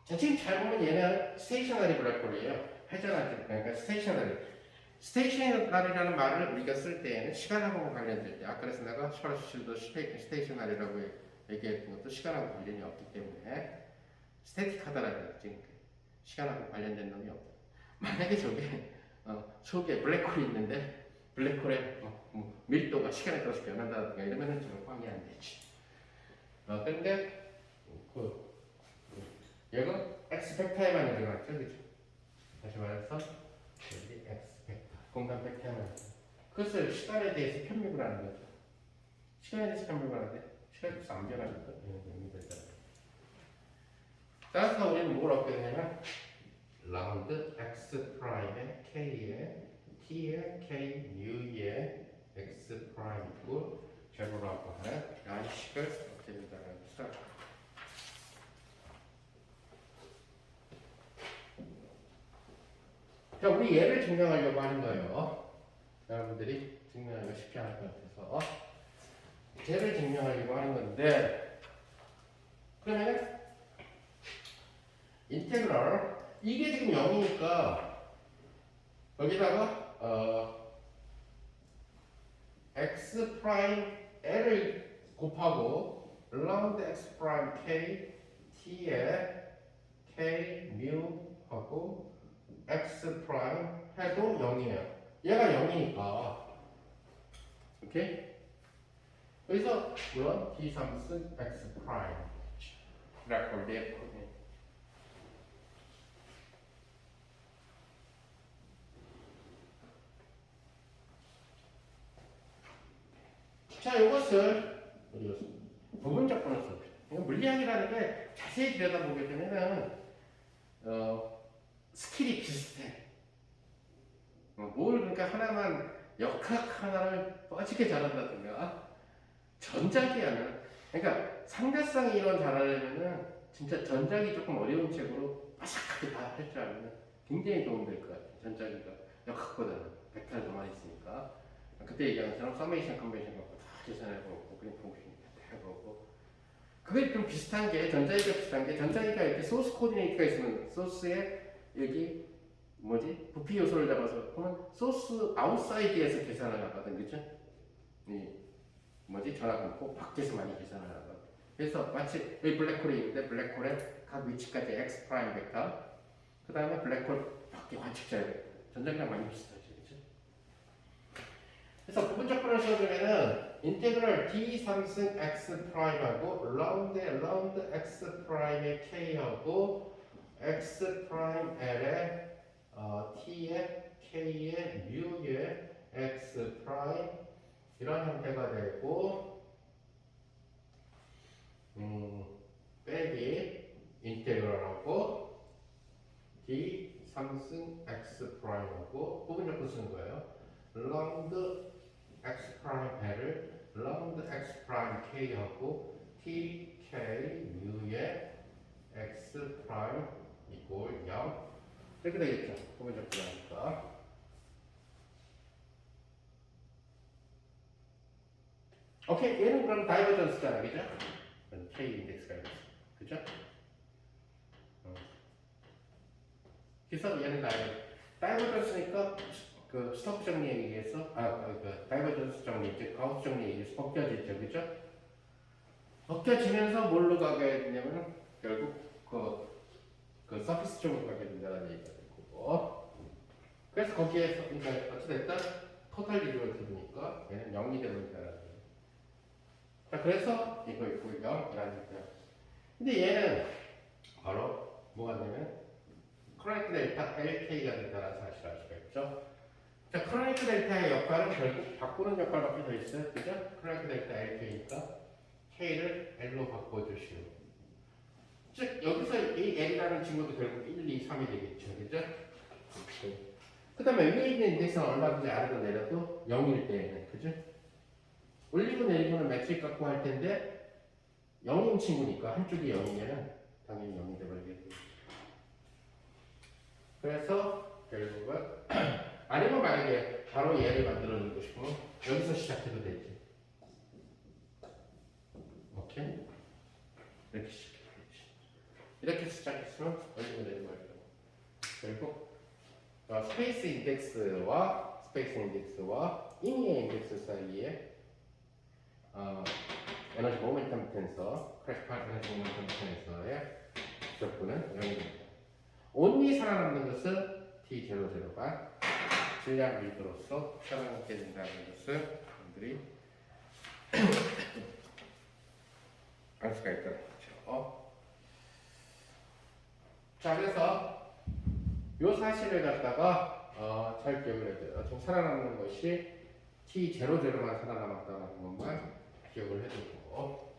자, 지금 잘 보면 얘는 스테이셔너리 블랙홀이에요. 회전하지 그러니까 스테이셔너리라는 말을 우리가 쓸 때에는 시간하고 관련될 때 아까 그래서 내가 슈바르츠실도 스테이셔너리라고 얘기했던 것도 시간하고 관련이 없기 때문에 스태틱하다라는 거지. 시간하고 관련된 놈이 없다. 만약에 저게 속에 블랙홀이 있는데 블랙홀의 밀도가 시간에 따라서 변한다든가 이러면은 좀 꽝이 안 되지. 그런데 얘가 x 벡터에만 일어났죠, 그죠? 다시 말해서 여기 x 벡터, 공간 벡터에만 그것을 시간에 대해서 편입을 하는 거죠. 시간에 대해서 변하는데 시간에 대해서 안 변하니까 얘는 되잖아. 따라서 우리는 뭘 얻게 되냐면 라운드 x 프라임의 k에 t의 k mu의 x 프라임 이꼴 제로라고 하는 양식을 얻게 된다는 것을 자, 우리 얘를 증명하려고 하는 거예요. 여러분들이 증명하기가 쉽지 않을 것 같아서 얘를 증명하려고 하는 건데 그러면 인테그럴 이게 지금 0이니까 거기다가 x 프라임 l을 곱하고 라운드 x 프라임 k t에 k mu 하고 x 프라임 해도 0이에요. 얘가 0이니까 오케이? 그래서 물론 d3은 x 프라임 레코드에 자, 이것을 우리 부분적 분수. 물리학이라는 게 자세히 들여다보게 되면은 스킬이 비슷해. 뭘 그러니까 하나만 역학 하나를 빠지게 잘한다든가 전작이야. 그러니까 상대성 이론 잘하려면은 진짜 전작이 조금 어려운 책으로 빠삭하게 다 할 줄 알면 굉장히 도움될 것 같아. 전작이가 역학보다는 벡터를 더 많이 쓰니까. 그때 얘기한 것처럼 서메이션 컨벤션 갖고 다 계산해보고 그림 펑션 다 해보고 그게 좀 비슷한 게 전자기가 비슷한 게 전자기가 이렇게 소스 코디네이트가 있으면 소스에 여기 뭐지 부피 요소를 잡아서 그러면 소스 아웃사이드에서 계산을 하거든, 그죠? 이 뭐지 전압분포 밖에서 많이 계산을 하거든. 그래서 마치 여기 블랙홀이 있는데 블랙홀의 각 위치까지 x 프라임 벡터, 그 다음에 블랙홀 밖에 관측자의 벡터. 전자기랑 많이 비슷하지, 그죠? 그래서 부분적 분을 써주면은 인테그럴 d3승 x 프라임하고 라운드 x 프라임의 k하고 x 프라임 l의 t의 k의 mu의 x 프라임 이런 형태가 되고 빼기 인테그럴하고 d3승 x 프라임하고 부분적분 쓰는 거예요. 라운드 x 프라임 l을 라운드 x 프라임 k하고 tk mu의 x 프라임 이꼴 0 이렇게 되겠죠. 부분적분 하니까. 오케이, 얘는 그럼 다이버전스잖아, 그죠? K 인덱스가 있어, 그죠? 그래서 얘는 다이버전스니까 그 스토크 정리에 의해서 그 다이버전스 정리, 즉 가우스 정리에 의해서 벗겨지죠, 그죠? 벗겨지면서 뭘로 가게 되냐면 결국 그 서피스 쪽으로 가게 된다는 얘기가 되고, 그래서 거기에서 그러니까 어찌됐든 토탈 리뷰를 들으니까 얘는 0이 되버린다는 거예요. 자, 그래서 이거 있고 0이라는 거예요. 근데 얘는 바로 뭐가 되면 크로니크 델타 LK가 된다는 사실을 알 수가 있죠. 자, 크로니크 델타의 역할은 결국 바꾸는 역할밖에 더 있어요. 그죠? 크로니크 델타 LK니까 K를 L로 바꿔주시오. 즉, 여기서 이 L이라는 친구도 결국 1, 2, 3이 되겠죠. 그죠? 그 다음에 위에 있는 인덱스는 얼마든지 아래로 내려도 0일 때에는, 그죠? 올리고 내리고는 매트릭 갖고 할 텐데 0인 친구니까 한쪽이 0이면 당연히 0이 되버리겠죠. 그래서 결국은 아니면 만약에 바로 얘를 만들어주고 싶으면 여기서 시작해도 되지. 오케이? 이렇게 시작해도 되지. 이렇게 시작했으면 올리고 내리고 할 거고. 결국 스페이스 인덱스와 인의 인덱스 사이에 에너지 모멘텀 텐서, 크래시파 에너지 모멘텀 텐서의 적분은 0입니다. 온리 살아남는 것은 T00가 질량 밀도로서 살아남게 된다는 것을 여러분들이 알 수가 있다는 거죠. 자, 그래서 이 사실을 갖다가 잘 기억을 해야 돼요. 지금 살아남는 것이 T00만 살아남았다는 것만 기억을 해두고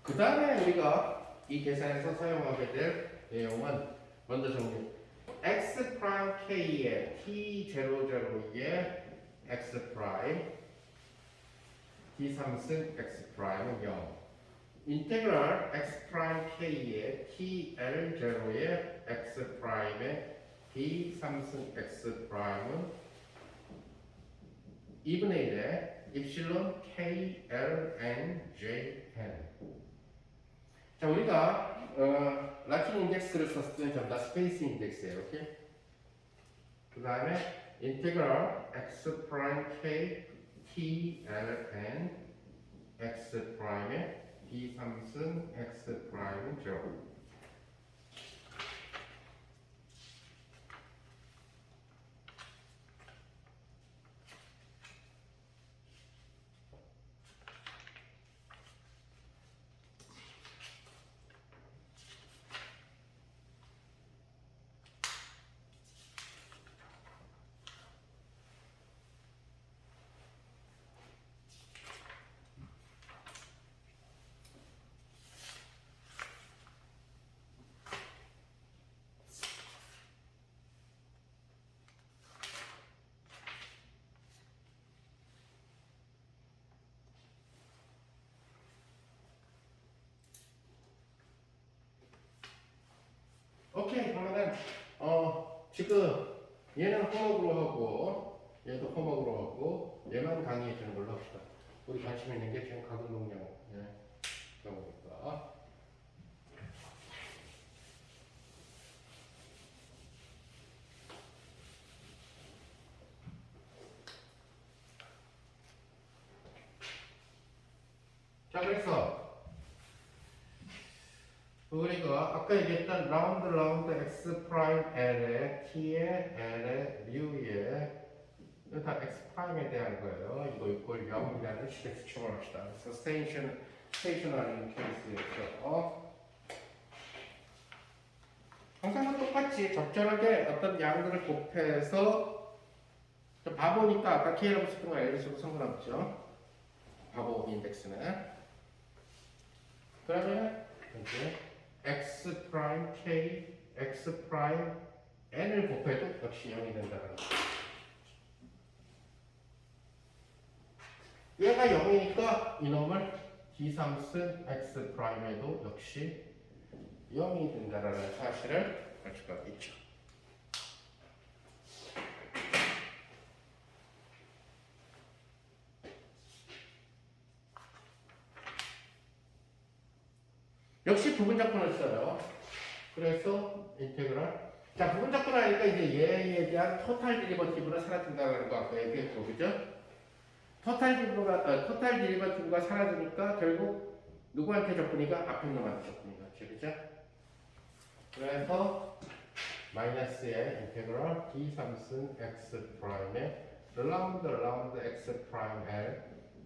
그 다음에 우리가 이 계산에서 사용하게 될 내용은 먼저 정리. x 프라임 k의 t00의 x 프라임 d 3승 x 프라임은 0. 인테그랄 x 프라임 k의 tl0의 x 프라임의 d 3승 x 프라임은 2분의 1의 입실론 k l n j n. 자, 우리가 라틴 인덱스를 썼을 때는 전부 다 스페이스 인덱스예요. 오케이? 그 다음에 인테그랄 x 프라임 k t l n x 프라임의 d 3승 x 프라임은 0. 오케이, 그러면은 지금 얘는 홈워크로 하고 얘도 홈워크로 하고 얘만 강의해 주는 걸로 합시다. 우리 관심 있는 게 지금 가공 동량 경우니까. 자, 그래서 우리가 아까 얘기했던 라운드 x 프라임 l의 t의 l의 뮤의 이거 다 x 프라임에 대한 거예요. 이거 이꼴 0이라는 식의 수축을 합시다. 그래서 스테이셔너리 케이스에서 항상 똑같이 적절하게 어떤 양들을 곱해서 바보니까 아까 k라고 쓰던 거 l을 쓰고 상관없죠. 바보 인덱스는. 그러면 이제 x 프라임 k, x 프라임 n을 곱해도 역시 0이 된다는 거. 얘가 0이니까 이놈을 d3승 x 프라임에도 역시 0이 된다는 사실을 알 수가 있죠. 역시 부분적분을 써요. 그래서 인테그랄. 자, 부분적분 하니까 이제 얘에 대한 토탈 디리버티브는 사라진다는 거 아까 얘기했고, 그죠? 토탈 디리버티브가 사라지니까 결국 누구한테 적분이가? 앞에 놈한테 적분이가. 그죠? 그래서 마이너스의 인테그랄 d 3승 x 프라임의 라운드 x 프라임 l,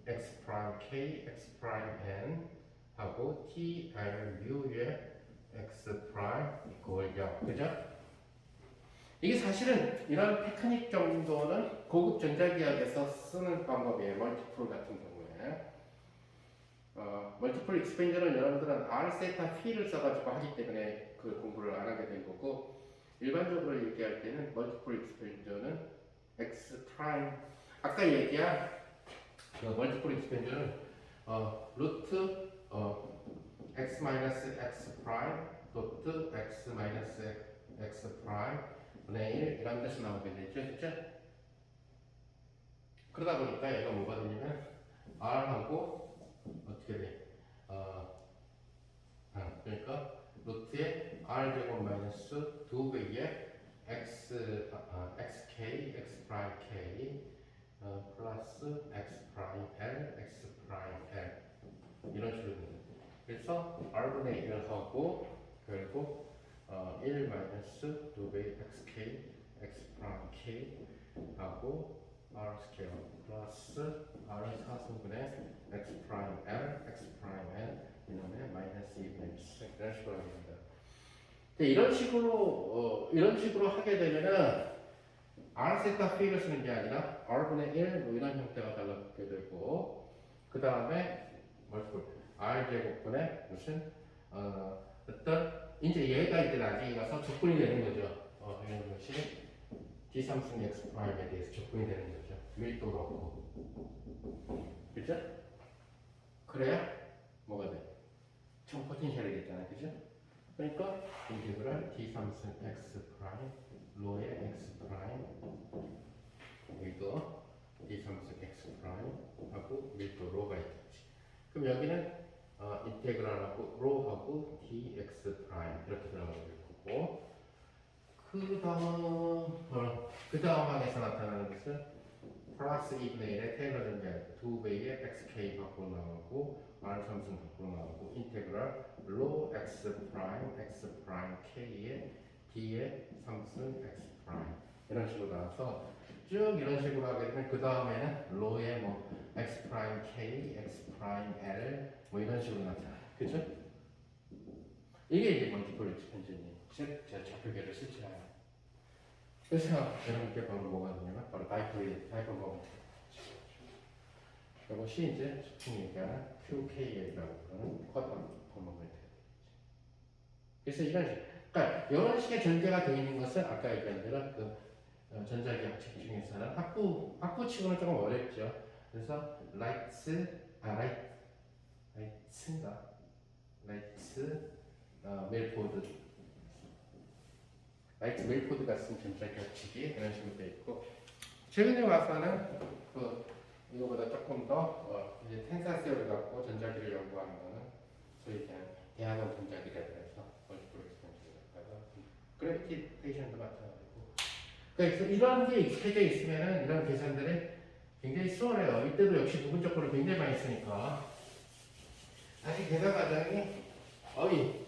x 프라임 k, x 프라임 n 하고 t l u의 x 프라임 이퀄 0. 그죠? 이게 사실은 이런 테크닉 정도는 고급 전자기학에서 쓰는 방법이에요. 멀티플 같은 경우에. 멀티플 익스펜저는 여러분들은 R 세타 P를 써가지고 하기 때문에 그 공부를 안 하게 된 거고, 일반적으로 얘기할 때는 멀티플 익스펜저는 X 프라임, 아까 얘기한 멀티플 익스펜저는 루트 X 마이너스 X 프라임 도트 X 마이너스 X 프라임 분의 1 이런 데서 나오게 되죠. 그죠? 그러다 보니까 얘가 뭐가 되냐면 R하고 어떻게 돼? 그러니까 루트에 r제곱 마이너스 2배의 xk, x 프라임 k 플러스 x 프라임 l, x 프라임 l 이런 식으로 됩니다. 그래서 r분의 1을 하고 결국 1 마이너스 2배의 xk, x 프라임 k 하고 r 스퀘어 플러스 r은 4승분의 x 프라임 l, x 프라임 l 이놈의 마이너스 2분의 1 이런 식으로 하게 됩니다. 이런 식으로 하게 되면은 R 세타 P를 쓰는 게 아니라 R분의 1 뭐 이런 형태가 달라붙게 되고 그 다음에 멀티플 R 제곱분의 무슨 어떤 이제 얘가 이제 나중에 가서 적분이 되는 거죠. 이런 것이 D3승 X 프라임에 대해서 적분이 되는 거죠. 밀도도 없고 그죠? 그래야 뭐가 돼? 총 포텐셜이 됐잖아요. 그죠? 그러니까 인테그랄 D3승 X 프라임 로의 X 프라임 이거 D3승 X 프라임 하고 밀도 로가 있겠지. 그럼 여기는 인테그랄하고 로하고 dx 프라임 이렇게 들어가게 될 거고 그 다음 항에서 나타나는 것은 플러스 2분의 1의 테일러 전개 2배의 xk 밖으로 나오고 r 삼승 밖으로 나오고 인테그랄 로 x 프라임 k의 d의 3승 x 프라임 이런 식으로 나와서 쭉 이런 식으로 하게 되면 그 다음에는 로의 뭐 x 프라임 k, x 프라임 l 뭐 이런 식으로 나타나요. 그죠? 이게 이제 멀티플 익스펜션이 즉 제가 좌표계를 쓰지 않아요. 그래서 여러분께 바로 뭐가 되냐면 바로 다이폴 모멘트. 이것이 이제 소풍이 얘기하는 QKL이라고 하는 쿼터 모멘트. 그래서 이런 식, 그러니까 이런 식의 전개가 되어 있는 것은 아까 얘기한 대로 그 전자기학 책 중에서는 학부치고는 조금 어렵죠. 그래서 라이트 멜포드가 쓴 전자기학칙이 이런 식으로 되어 있고 최근에 와서는 이거보다 조금 더 이제 텐사세어를 갖고 전자기를 연구하는 거는 소위 대학원 전자기라고 해서 멀티플 익스펜션을 갖다가 그래비테이션도 마찬가지고 그래서 이런 게 익숙해져 있으면은 이런 계산들이 굉장히 수월해요. 이때도 역시 부분 적분을 굉장히 많이 쓰니까 사실 계산 과정이 거의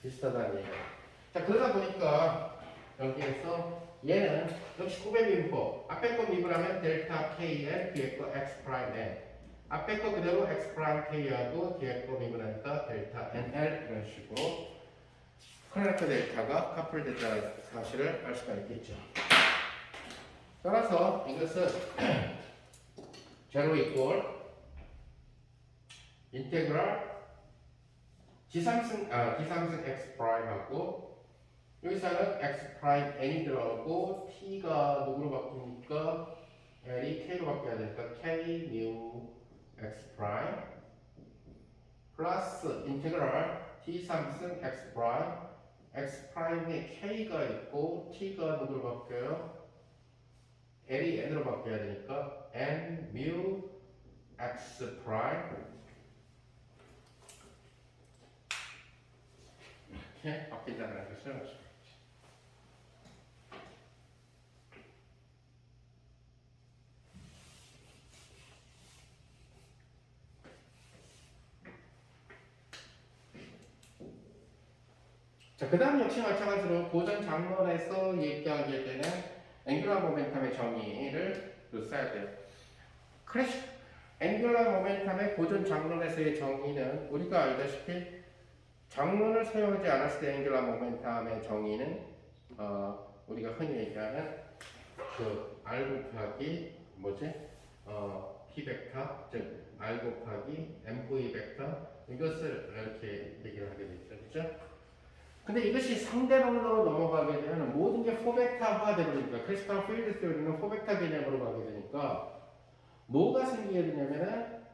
비슷하다는 얘기예요. 자 그러다 보니까 여기에서 얘는 역시 쿠베 미분법 앞에 거 미분하면 델타 KL 뒤에 거 X 프라임 N 앞에 거 그대로 X 프라임 K하고 뒤에 거 미분하니까 델타 NL 이런 식으로 크로네커 델타가 카플됐다는 사실을 알 수가 있겠죠. 따라서 이것은 제로 이퀄 인테그랄 D3승 X 프라임하고 여기서는 X 프라임 N이 들어가고 T가 누구로 바뀝니까? L이 K로 바뀌어야 되니까 K mu X 프라임 플러스 인테그랄 D3승 X 프라임 X 프라임에 K가 있고 T가 누구로 바뀌어요? L이 N으로 바뀌어야 되니까 N mu X 프라임 이렇게 바뀐다는 것을 자, 그 다음 역시 마찬가지로 고전 장론에서 얘기하게 되는 앵귤러 모멘텀의 정의를 써야 돼요. 앵귤러 모멘텀의 고전 장론에서의 정의는 우리가 알다시피 장론을 사용하지 않았을 때 앵귤러 모멘텀의 정의는 우리가 흔히 얘기하는 그 R 곱하기 P 벡터 즉 R 곱하기 MV 벡터 이것을 이렇게 얘기를 하게 되죠. 그렇죠? 근데 이것이 상대론으로 넘어가게 되면 모든 게 포벡터화 되버리니까 클래시컬 필드 스토리는 포벡터 개념으로 가게 되니까 뭐가 생기게 되냐면은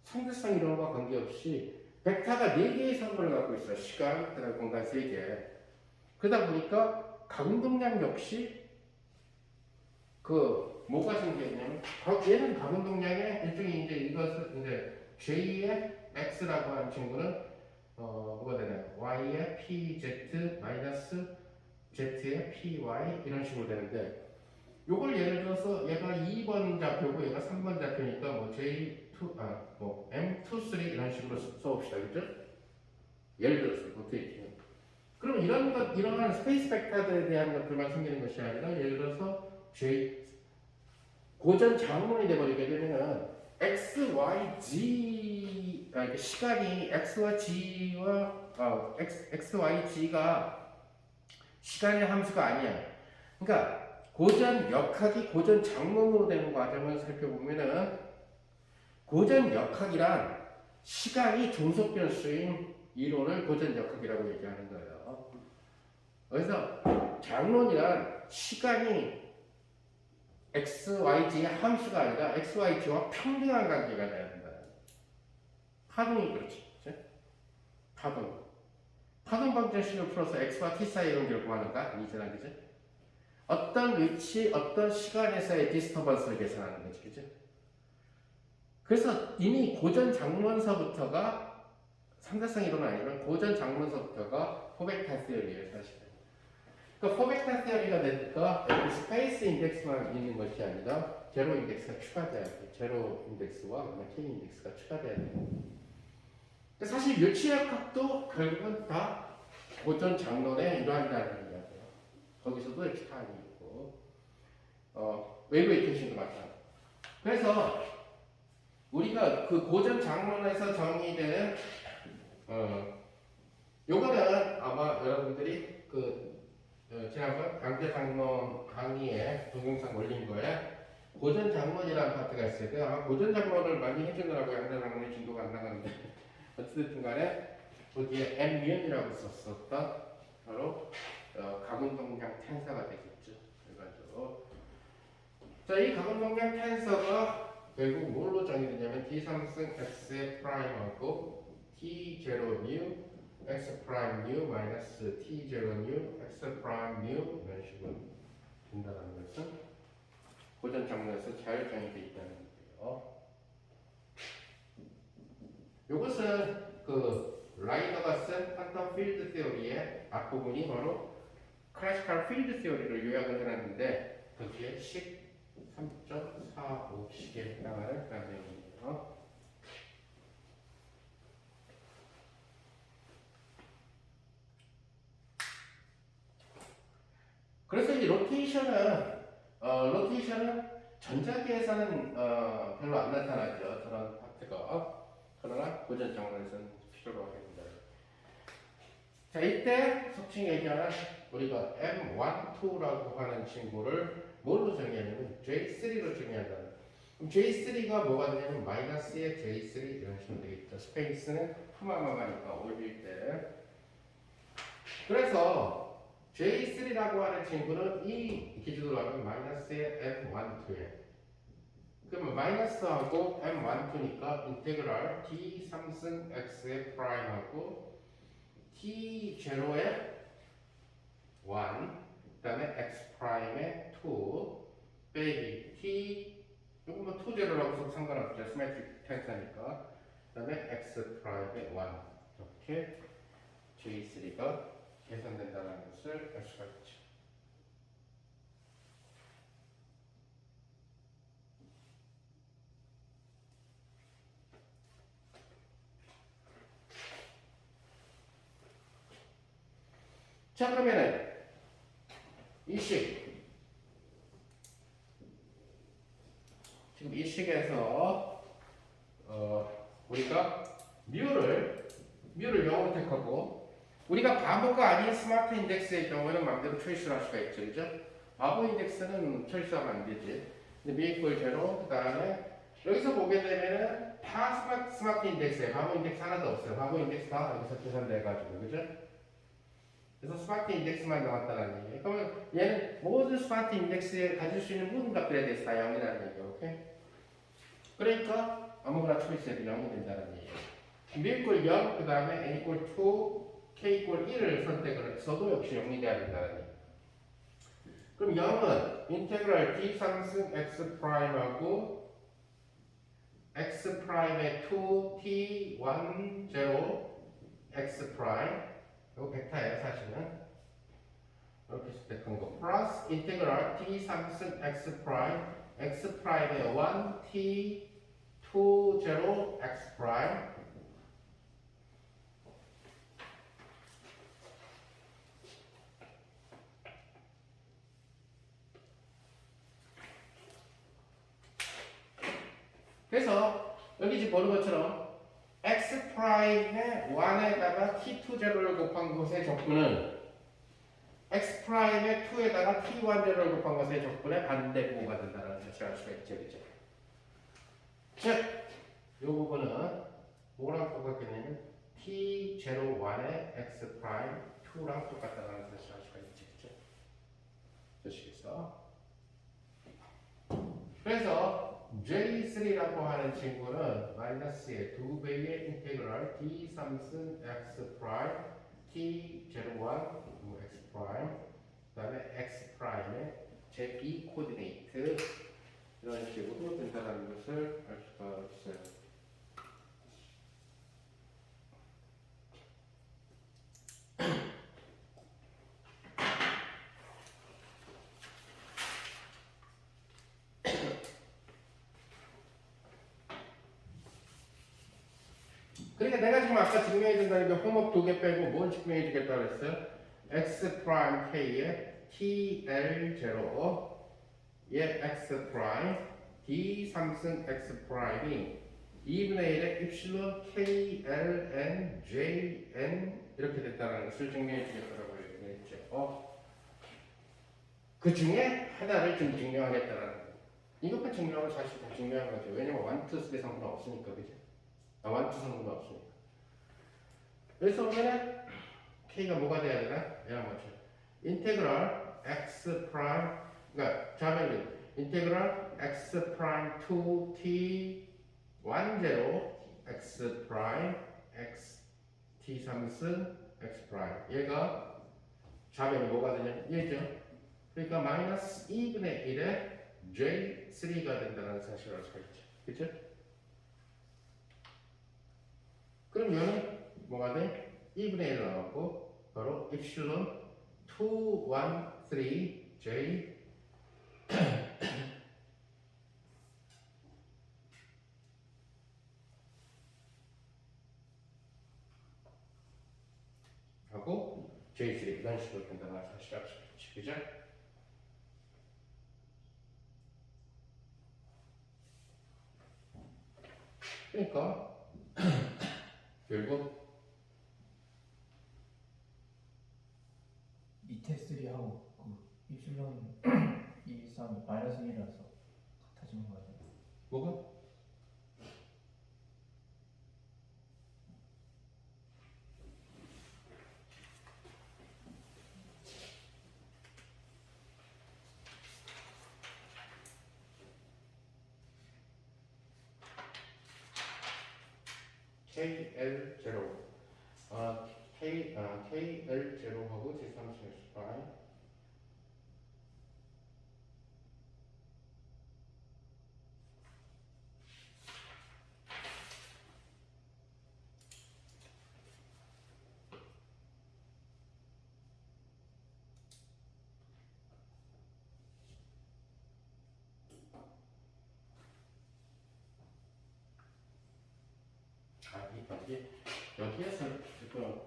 상대성 이론과 관계없이 벡터가 4개의 성분을 갖고 있어요. 시간, 그다음 공간 3개. 그러다 보니까 가운동량 역시 뭐가 생기냐면 얘는 가운동량의 일종의 이제 이것을 이제 J의 X라고 하는 친구는 뭐가 되나요? Y의 PZ 마이너스 Z의 PY 이런 식으로 되는데 요걸 예를 들어서 얘가 2번 좌표고 얘가 3번 좌표니까 뭐 J2 뭐 M23 이런 식으로 써봅시다. 그죠? 예를 들어서 어떻게 그럼 이러한 스페이스 벡터들에 대한 것들만 생기는 것이 아니라 예를 들어서 고전 장문이 돼버리게 되면은 X, Y, G 시간이 X와 G와 X, Y, G가 시간의 함수가 아니야. 그러니까 고전 역학이 고전 장론으로 되는 과정을 살펴보면은 고전 역학이란 시간이 종속 변수인 이론을 고전 역학이라고 얘기하는 거예요. 그래서 장론이란 시간이 x, y, z의 함수가 아니라 x, y, z와 평등한 관계가 돼야 된다. 파동이 그렇지. 그치? 파동. 파동 방정식을 풀어서 x와 t 사이의 관계를 구하는가? 아니잖아, 그지? 어떤 위치, 어떤 시간에서의 디스터번스를 계산하는 거지, 그지? 그래서 이미 고전 장문서부터가 삼대성 이론은 아니면 고전 장문서부터가 포벡터 시어리예요, 사실은. 그러니까 포벡터 시어리가 되니까 스페이스 인덱스만 있는 것이 아니라 제로 인덱스가 추가돼야 돼. 제로 인덱스와 K 인덱스가 추가돼야 돼. 사실 유치역학도 결국은 다 고전 장론의 일환이라는 이야기예요. 거기서도 엑스타임이 있고, 웨이브 이퀘이션도 마찬가지. 그래서 우리가 그 고전 장론에서 정의되는 요거는 아마 여러분들이 지난번 강제 장론 강의에 동영상 올린 거에 고전 장론이라는 파트가 있어요. 그 아마 고전 장론을 많이 해주느라고 양자 장론의 진도가 안 나가는데 어쨌든 간에 거기에 M윤이라고 썼었던 바로 가분동량 텐서가 되겠죠. 그래가지고 자, 이 가분동량 텐서가 결국 뭘로 정의되냐면 D3승 X의 프라임하고 T0 뉴 X 프라임 뉴 마이너스 T0 뉴 X 프라임 뉴 이런 식으로 된다는 것은 고전 장론에서 잘 정의되어 있다는 거예요. 이것은 라이더가 쓴 퀀텀 필드 시어리의 앞부분이 바로 클래시컬 필드 시어리를 요약을 해놨는데 거기에 식 3.45식에 해당하는 그런 내용이에요. 그래서 이 로테이션은 전자기에서는 별로 안 나타나죠. 저런 파트가. 그러나 고전 장론에서는 필요로 하게 된다. 자, 이때 속칭 얘기하는 우리가 M1, 2라고 하는 친구를 뭘로 정의하냐면 J3로 정의한다. 그럼 J3가 뭐가 되냐면 마이너스의 J3 이런 식으로 되겠죠. 스페이스는 푸마마마니까 올릴 때. 그래서 J3라고 하는 친구는 이 기준으로 하면 마이너스의 M1, 2에 그러면 마이너스하고 M12니까 인테그랄 D3승 X의 프라임하고 T0의 1, 그 다음에 X 프라임의 2 빼기 T 요거 뭐 2, 0라고 해서 상관없죠. 시메트릭 텐서니까 그 다음에 X 프라임의 1 이렇게 J3가 계산된다는 것을 알 수가 있죠. 자, 그러면은 이 식 지금 이 식에서 우리가 뮤를 0으로 택하고 우리가 바보가 아닌 스마트 인덱스의 경우에는 마음대로 초이스를 할 수가 있죠. 그죠? 바보 인덱스는 초이스하면 안 되지. 근데 미 이퀄 제로 그 다음에 여기서 보게 되면은 다 스마트 인덱스에 바보 인덱스 하나도 없어요. 바보 인덱스 다 여기서 계산돼가지고 그죠? 그래서 스마트 인덱스만 나왔다는 얘기예요. 그러면 얘는 모든 스마트 인덱스에 가질 수 있는 모든 값들에 대해서 다 0이라는 얘기예요. 오케이? 그러니까 아무거나 초이스해도 0이 된다는 얘기예요. B 이퀄 0, 그 다음에 A 이퀄 2, K 이퀄 1을 선택을 했어도 역시 0이 돼야 된다는 얘기예요. 그럼 0은 인테그랄 D3승 X 프라임하고 X 프라임의 2, T1, 0, X 프라임 이거 벡터예요 사실은. 이렇게 선택한 거 플러스 인테그랄 t3승 x 프라임 x 프라임의 1 t 2 0 x 프라임 그래서 여기 지금 보는 것처럼 x 프라임의 1에다가 t2 제로를 곱한 곳의 적분은 x 프라임의 2에다가 t1 제로를 곱한 것의 적분의 반대 부호가 된다는 사실을 알 수가 있죠, 그죠? 자, 이 부분은 뭐랑 똑같겠냐면 t01의 x 프라임 2랑 똑같다는 사실을 알 수가 있죠, 그죠? 되시겠어? 그래서 J3라고 하는 친구는 마이너스의 2배의 인테그럴 d 3승 x 프라임 t01 x 프라임 그 다음에 x 프라임의 제2 코디네이트 이런 식으로 된다는 것을 알 수가 있어요. 그러니까 내가 지금 아까 증명해 준다는 게 홈업 2개 빼고 뭘 증명해 주겠다 그랬어요? x 프라임 k의 tl0의 x 프라임 d 3승 x 프라임이 2분의 1의 입실론 kln jn 이렇게 됐다는 것을 증명해 주겠다고 얘기했죠. 그 중에 하나를 좀 증명하겠다는 거예요. 이것만 증명하면 사실 다 증명한 거죠. 왜냐면 1, 2, 3 성분 없으니까, 그죠? 1, 2 성분 없으니까. 그래서 보면은 k가 뭐가 돼야 되나? 얘랑 맞죠? 인테그럴 x 프라임, 그러니까 좌변이 인테그럴 x 프라임 2t 1 제로 x 프라임 x t 3승 x 프라임. 얘가 좌변이 뭐가 되냐? 얘죠. 그러니까 마이너스 2분의 1의 J3가 된다는 사실을 알 수가 있죠. 그쵸? 그럼 얘는 뭐가 돼? 2분의 1 나왔고 바로 입실론 2, 1, 3, J 하고 J3 이런 식으로 된다는 사실을 알 수가 있죠. 그죠? 그러니까 결국 밑에 3하고 그 입실론 2, 3이 마이너스 1이라서 같아지는 거 아니에요? 뭐가? KL0 KL0하고 J3 프라임 이게 여기에서 지금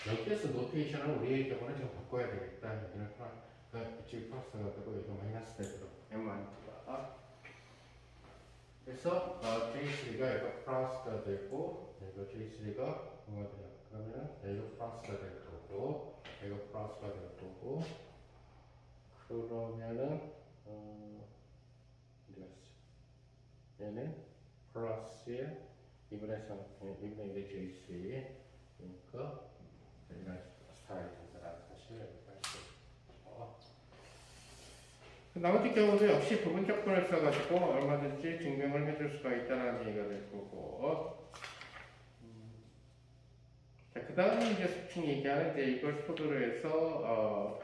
여기에서 노테이션을 우리의 경우는 좀 바꿔야 되겠다. 여기는 지금 플러스가 되고 여기 마이너스 되도록 M1가 그래서 J3가 여기 플러스가 되고 이거 J3가 뭐가 돼요? 그러면 여기 플러스가 될 거고 여기 플러스가 될 거고 그러면은 어디 갔어? 얘는 플러스에 2분의 3, 2분의 1의 J3 그러니까 이런 스타일이 된다는 사실을 알 수 있고 나머지 경우도 역시 부분적분을 써가지고 얼마든지 증명을 해줄 수가 있다는 얘기가 될 거고 자, 그 다음에 이제 속칭 얘기하는 이제 이걸 토대로 해서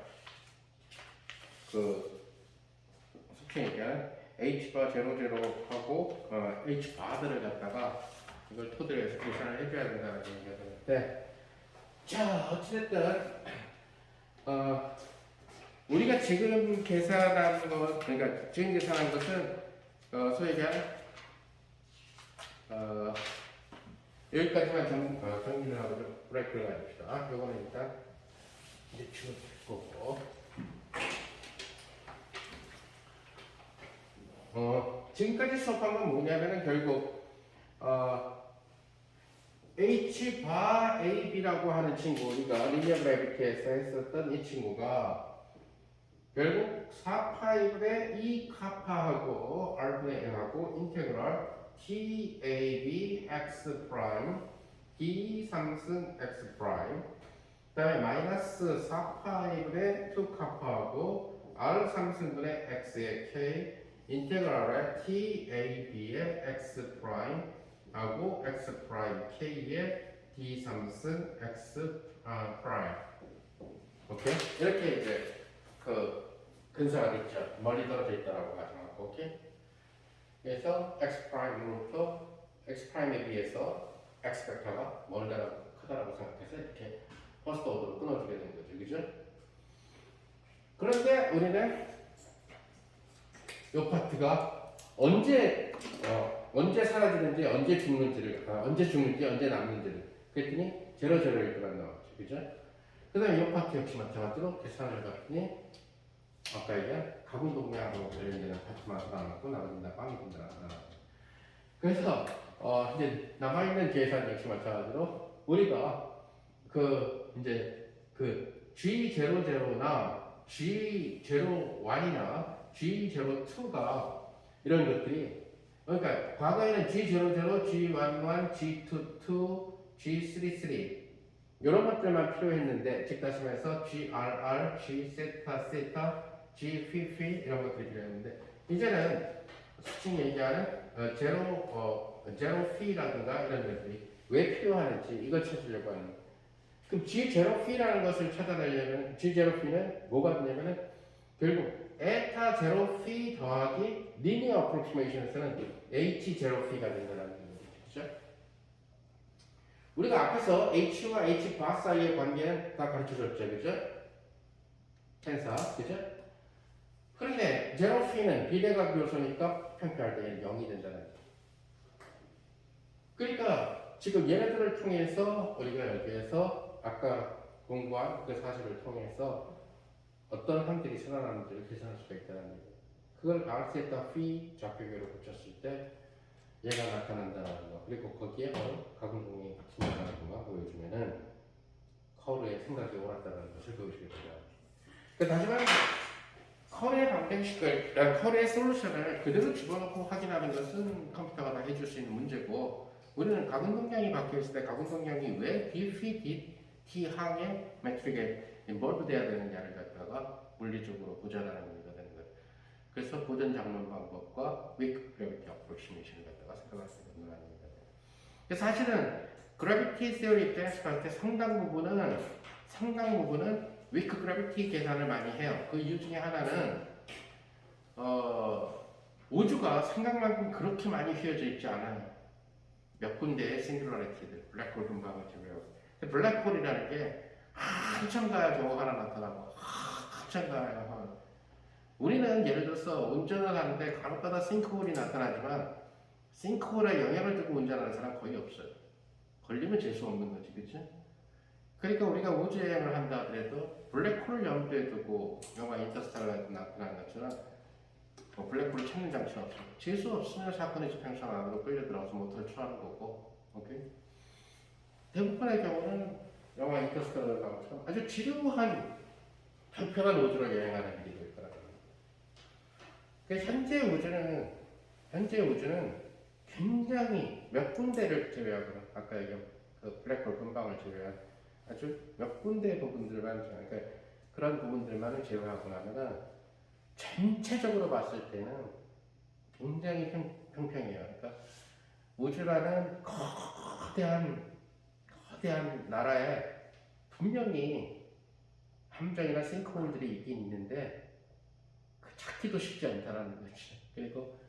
그 속칭 얘기하는 h바 00하고 h바들을 갖다가 이걸 토대로 해서 계산을 해줘야 된다는 얘기가 되는데 자 어찌됐든 우리가 지금 계산한 것 그러니까 지금 계산한 것은 소위 얘기하는 여기까지만 정리를 하고 좀 브레이크를 가집시다. 요거는 일단 이제 지워질 거고 지금까지 수업한 건 뭐냐면은 결국 H 바 AB라고 하는 친구, 우리가 리니어 그래비티에서 했었던 이 친구가 결국 4파이브의 E 카파하고 R분의 N하고 인테그럴 TAB X 프라임 D 3승 X 프라임 그 다음에 마이너스 4파이브의 2 카파하고 R 3승분의 X의 K 인테그럴의 TAB의 X 프라임 하고 X 프라임 K의 D 3승 X 프라임 오케이? 이렇게 이제 그 근사가 있죠. 멀리 떨어져 있다라고 가정하고 오케이? 그래서 X 프라임으로부터 X 프라임에 비해서 X 벡터가 멀다라고 크다라고 생각해서 이렇게 퍼스트 오더로 끊어주게 된 거죠. 그죠? 그런데 우리는 이 파트가 언제 사라지는지 언제 죽는지를 언제 죽는지 언제 남는지를 그랬더니 0,0,1도가 나왔죠. 그죠? 그 다음에 이 파트 역시 마찬가지로 계산을 해봤더니 아까 얘기한 가군동량하고 관련되는 파트만 나왔고 나머지는 다 빵이 분들 나왔죠. 그래서 이제 남아있는 계산 역시 마찬가지로 우리가 그 이제 그 G00나 G01이나 G02가 이런 것들이 그러니까 과거에는 G00, G11, G22, G33 이런 것들만 필요했는데 즉 다시 말해서 GRR, G 세타, 세타, G 피피 이런 것들이 필요했는데 이제는 수칭 얘기하는 제로 피라든가 이런 것들이 왜 필요하는지 이걸 찾으려고 하는 거예요. 그럼 G0 P라는 것을 찾아내려면 G0 P는 뭐가 되냐면은 결국 에타 제로 P 더하기 리니어 어프로키메이션에서는 H0 P가 된다는 거죠. 우리가 앞에서 H와 H 바 사이의 관계는 다 가르쳐줬죠, 그죠? 텐사, 그죠? 그런데 제로 P는 비례각 요소니까 평가할 때 0이 된다는 거죠. 그러니까 지금 얘네들을 통해서 우리가 여기에서 아까 공부한 그 사실을 통해서 어떤 항들이 살아나는지를 계산할 수가 있다는 거예요. 그걸 R세타 phi 좌표계로 붙였을 때 얘가 나타난다는 거. 그리고 거기에 가군동이 나타나는 것만 보여주면은 커브의 생각이 옳았다는 것을 보여주게 됩니다. 그러니까 다시 말해서 커브의 방정식을, 커브의 솔루션을 그대로 집어넣고 확인하는 것은 컴퓨터가 다 해줄 수 있는 문제고 우리는 가군동량이 바뀌었을 때 가군동량이 왜 B, P, T 항의 매트릭에 인볼브 돼야 되느냐를 갖다가 물리적으로 보존하는 문제가 되는 거예요. 그래서 보존 장론 방법과 weak gravity approximation을 갖다가 생각할 수 있는 문제가 돼요. 사실은 그래비티 세어리 입장에서 봤을 때 상당 부분은 weak gravity 계산을 많이 해요. 그 이유 중에 하나는 우주가 생각만큼 그렇게 많이 휘어져 있지 않아요. 몇 군데의 싱귤러리티들, 블랙홀 근방을 제외하고. 블랙홀이라는 게 한참 가야 저거 하나 나타나고 한참 가야 우리는 예를 들어서 운전을 하는데 간혹가다 싱크홀이 나타나지만 싱크홀에 영향을 두고 운전하는 사람 거의 없어요. 걸리면 재수 없는 거지, 그치? 그러니까 우리가 우주여행을 한다 하더라도 블랙홀을 염두에 두고 영화 인터스텔라에서 나타나는 것처럼 블랙홀을 찾는 장치는 없어요. 재수 없으면 사건의 지평선 안으로 끌려 들어가서 모터를 초하는 거고, 오케이? 대부분의 경우는 영화 인터스텔라를 나오처럼 아주 지루한 평평한 우주로 여행하는 일이 될 거라고 합니다. 그래서 현재 우주는 굉장히 몇 군데를 제외하고 아까 얘기한 그 블랙홀 근방을 제외한 아주 몇 군데 부분들만 그러니까 그런 부분들만을 제외하고 나면은 전체적으로 봤을 때는 굉장히 평평해요. 그러니까 우주라는 거대한 나라에 분명히 함정이나 싱크홀들이 있긴 있는데 찾기도 쉽지 않다라는 거죠. 그리고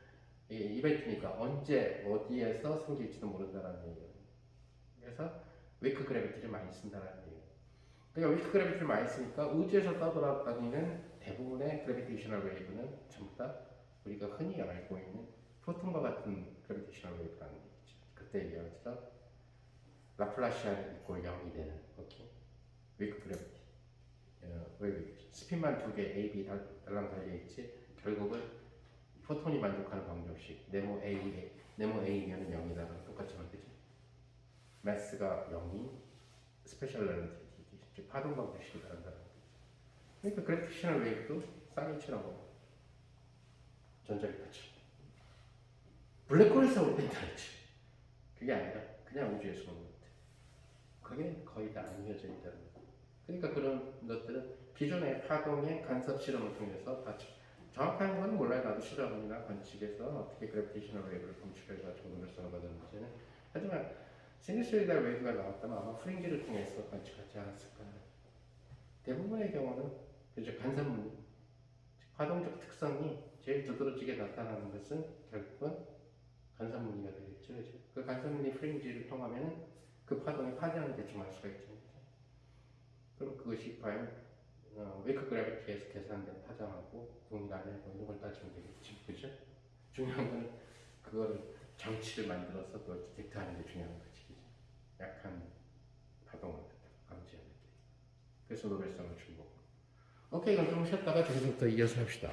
이벤트니까 언제 어디에서 생길지도 모른다는 얘기예요. 그래서 위크 그래비티를 많이 쓴다는 얘기예요. 그러니까 위크 그래비티를 많이 쓰니까 우주에서 떠돌아다니는 대부분의 그래비테이셔널 웨이브는 전부 다 우리가 흔히 알고 있는 포톤과 같은 그래비테이셔널 웨이브라는 얘기죠. 그때 얘기한 것처럼 라플라시안 이꼴 0이 되는 위크 그래비티 웨이브 스핀만 두 개 A, B 달랑 달려있지 결국은 포톤이 만족하는 방정식 네모 A면은 0이다 똑같이 말되죠. 매스가 0이 스페셜 렐러티비티, 즉 파동 방정식이 다른다는 거죠. 그러니까 그래피테이셔널 웨이브도 쌍인치라고 뭐 전자기파처럼 블랙홀에서 올 땐 다르지. 그게 아니라 그냥 우주에서 오는 것들. 그게 거의 다 알려져 있다는 거. 그러니까 그런 것들은 기존의 파동의 간섭 실험을 통해서 다 정확한 건 몰라요. 나도 실험이나 관측에서 어떻게 그래피테이셔널 웨이브를 검출해가지고 노벨상을 받았는지는. 하지만 시니소이달 웨이브가 나왔다면 아마 프링지를 통해서 관측하지 않았을까. 대부분의 경우는 그저 간섭무늬, 파동적 특성이 제일 두드러지게 나타나는 것은 결국은 간섭무늬가 되겠죠. 그죠? 그 간섭무늬 프링지를 통하면 그 파동의 파장을 대충 알 수가 있죠. 그럼 그것이 과연 웨이크 그래비티에서 계산된 파장하고 동일하냐 뭐 이런 걸 따지면 되겠지. 그죠? 중요한 건 그거를 장치를 만들어서 그걸 디텍트하는 게 중요한 거지. 그죠? 약한 파동을 감지하는 게. 그래서 노벨상을 준 거고. 오케이, 그럼 좀 쉬었다가 저기서부터 이어서 합시다.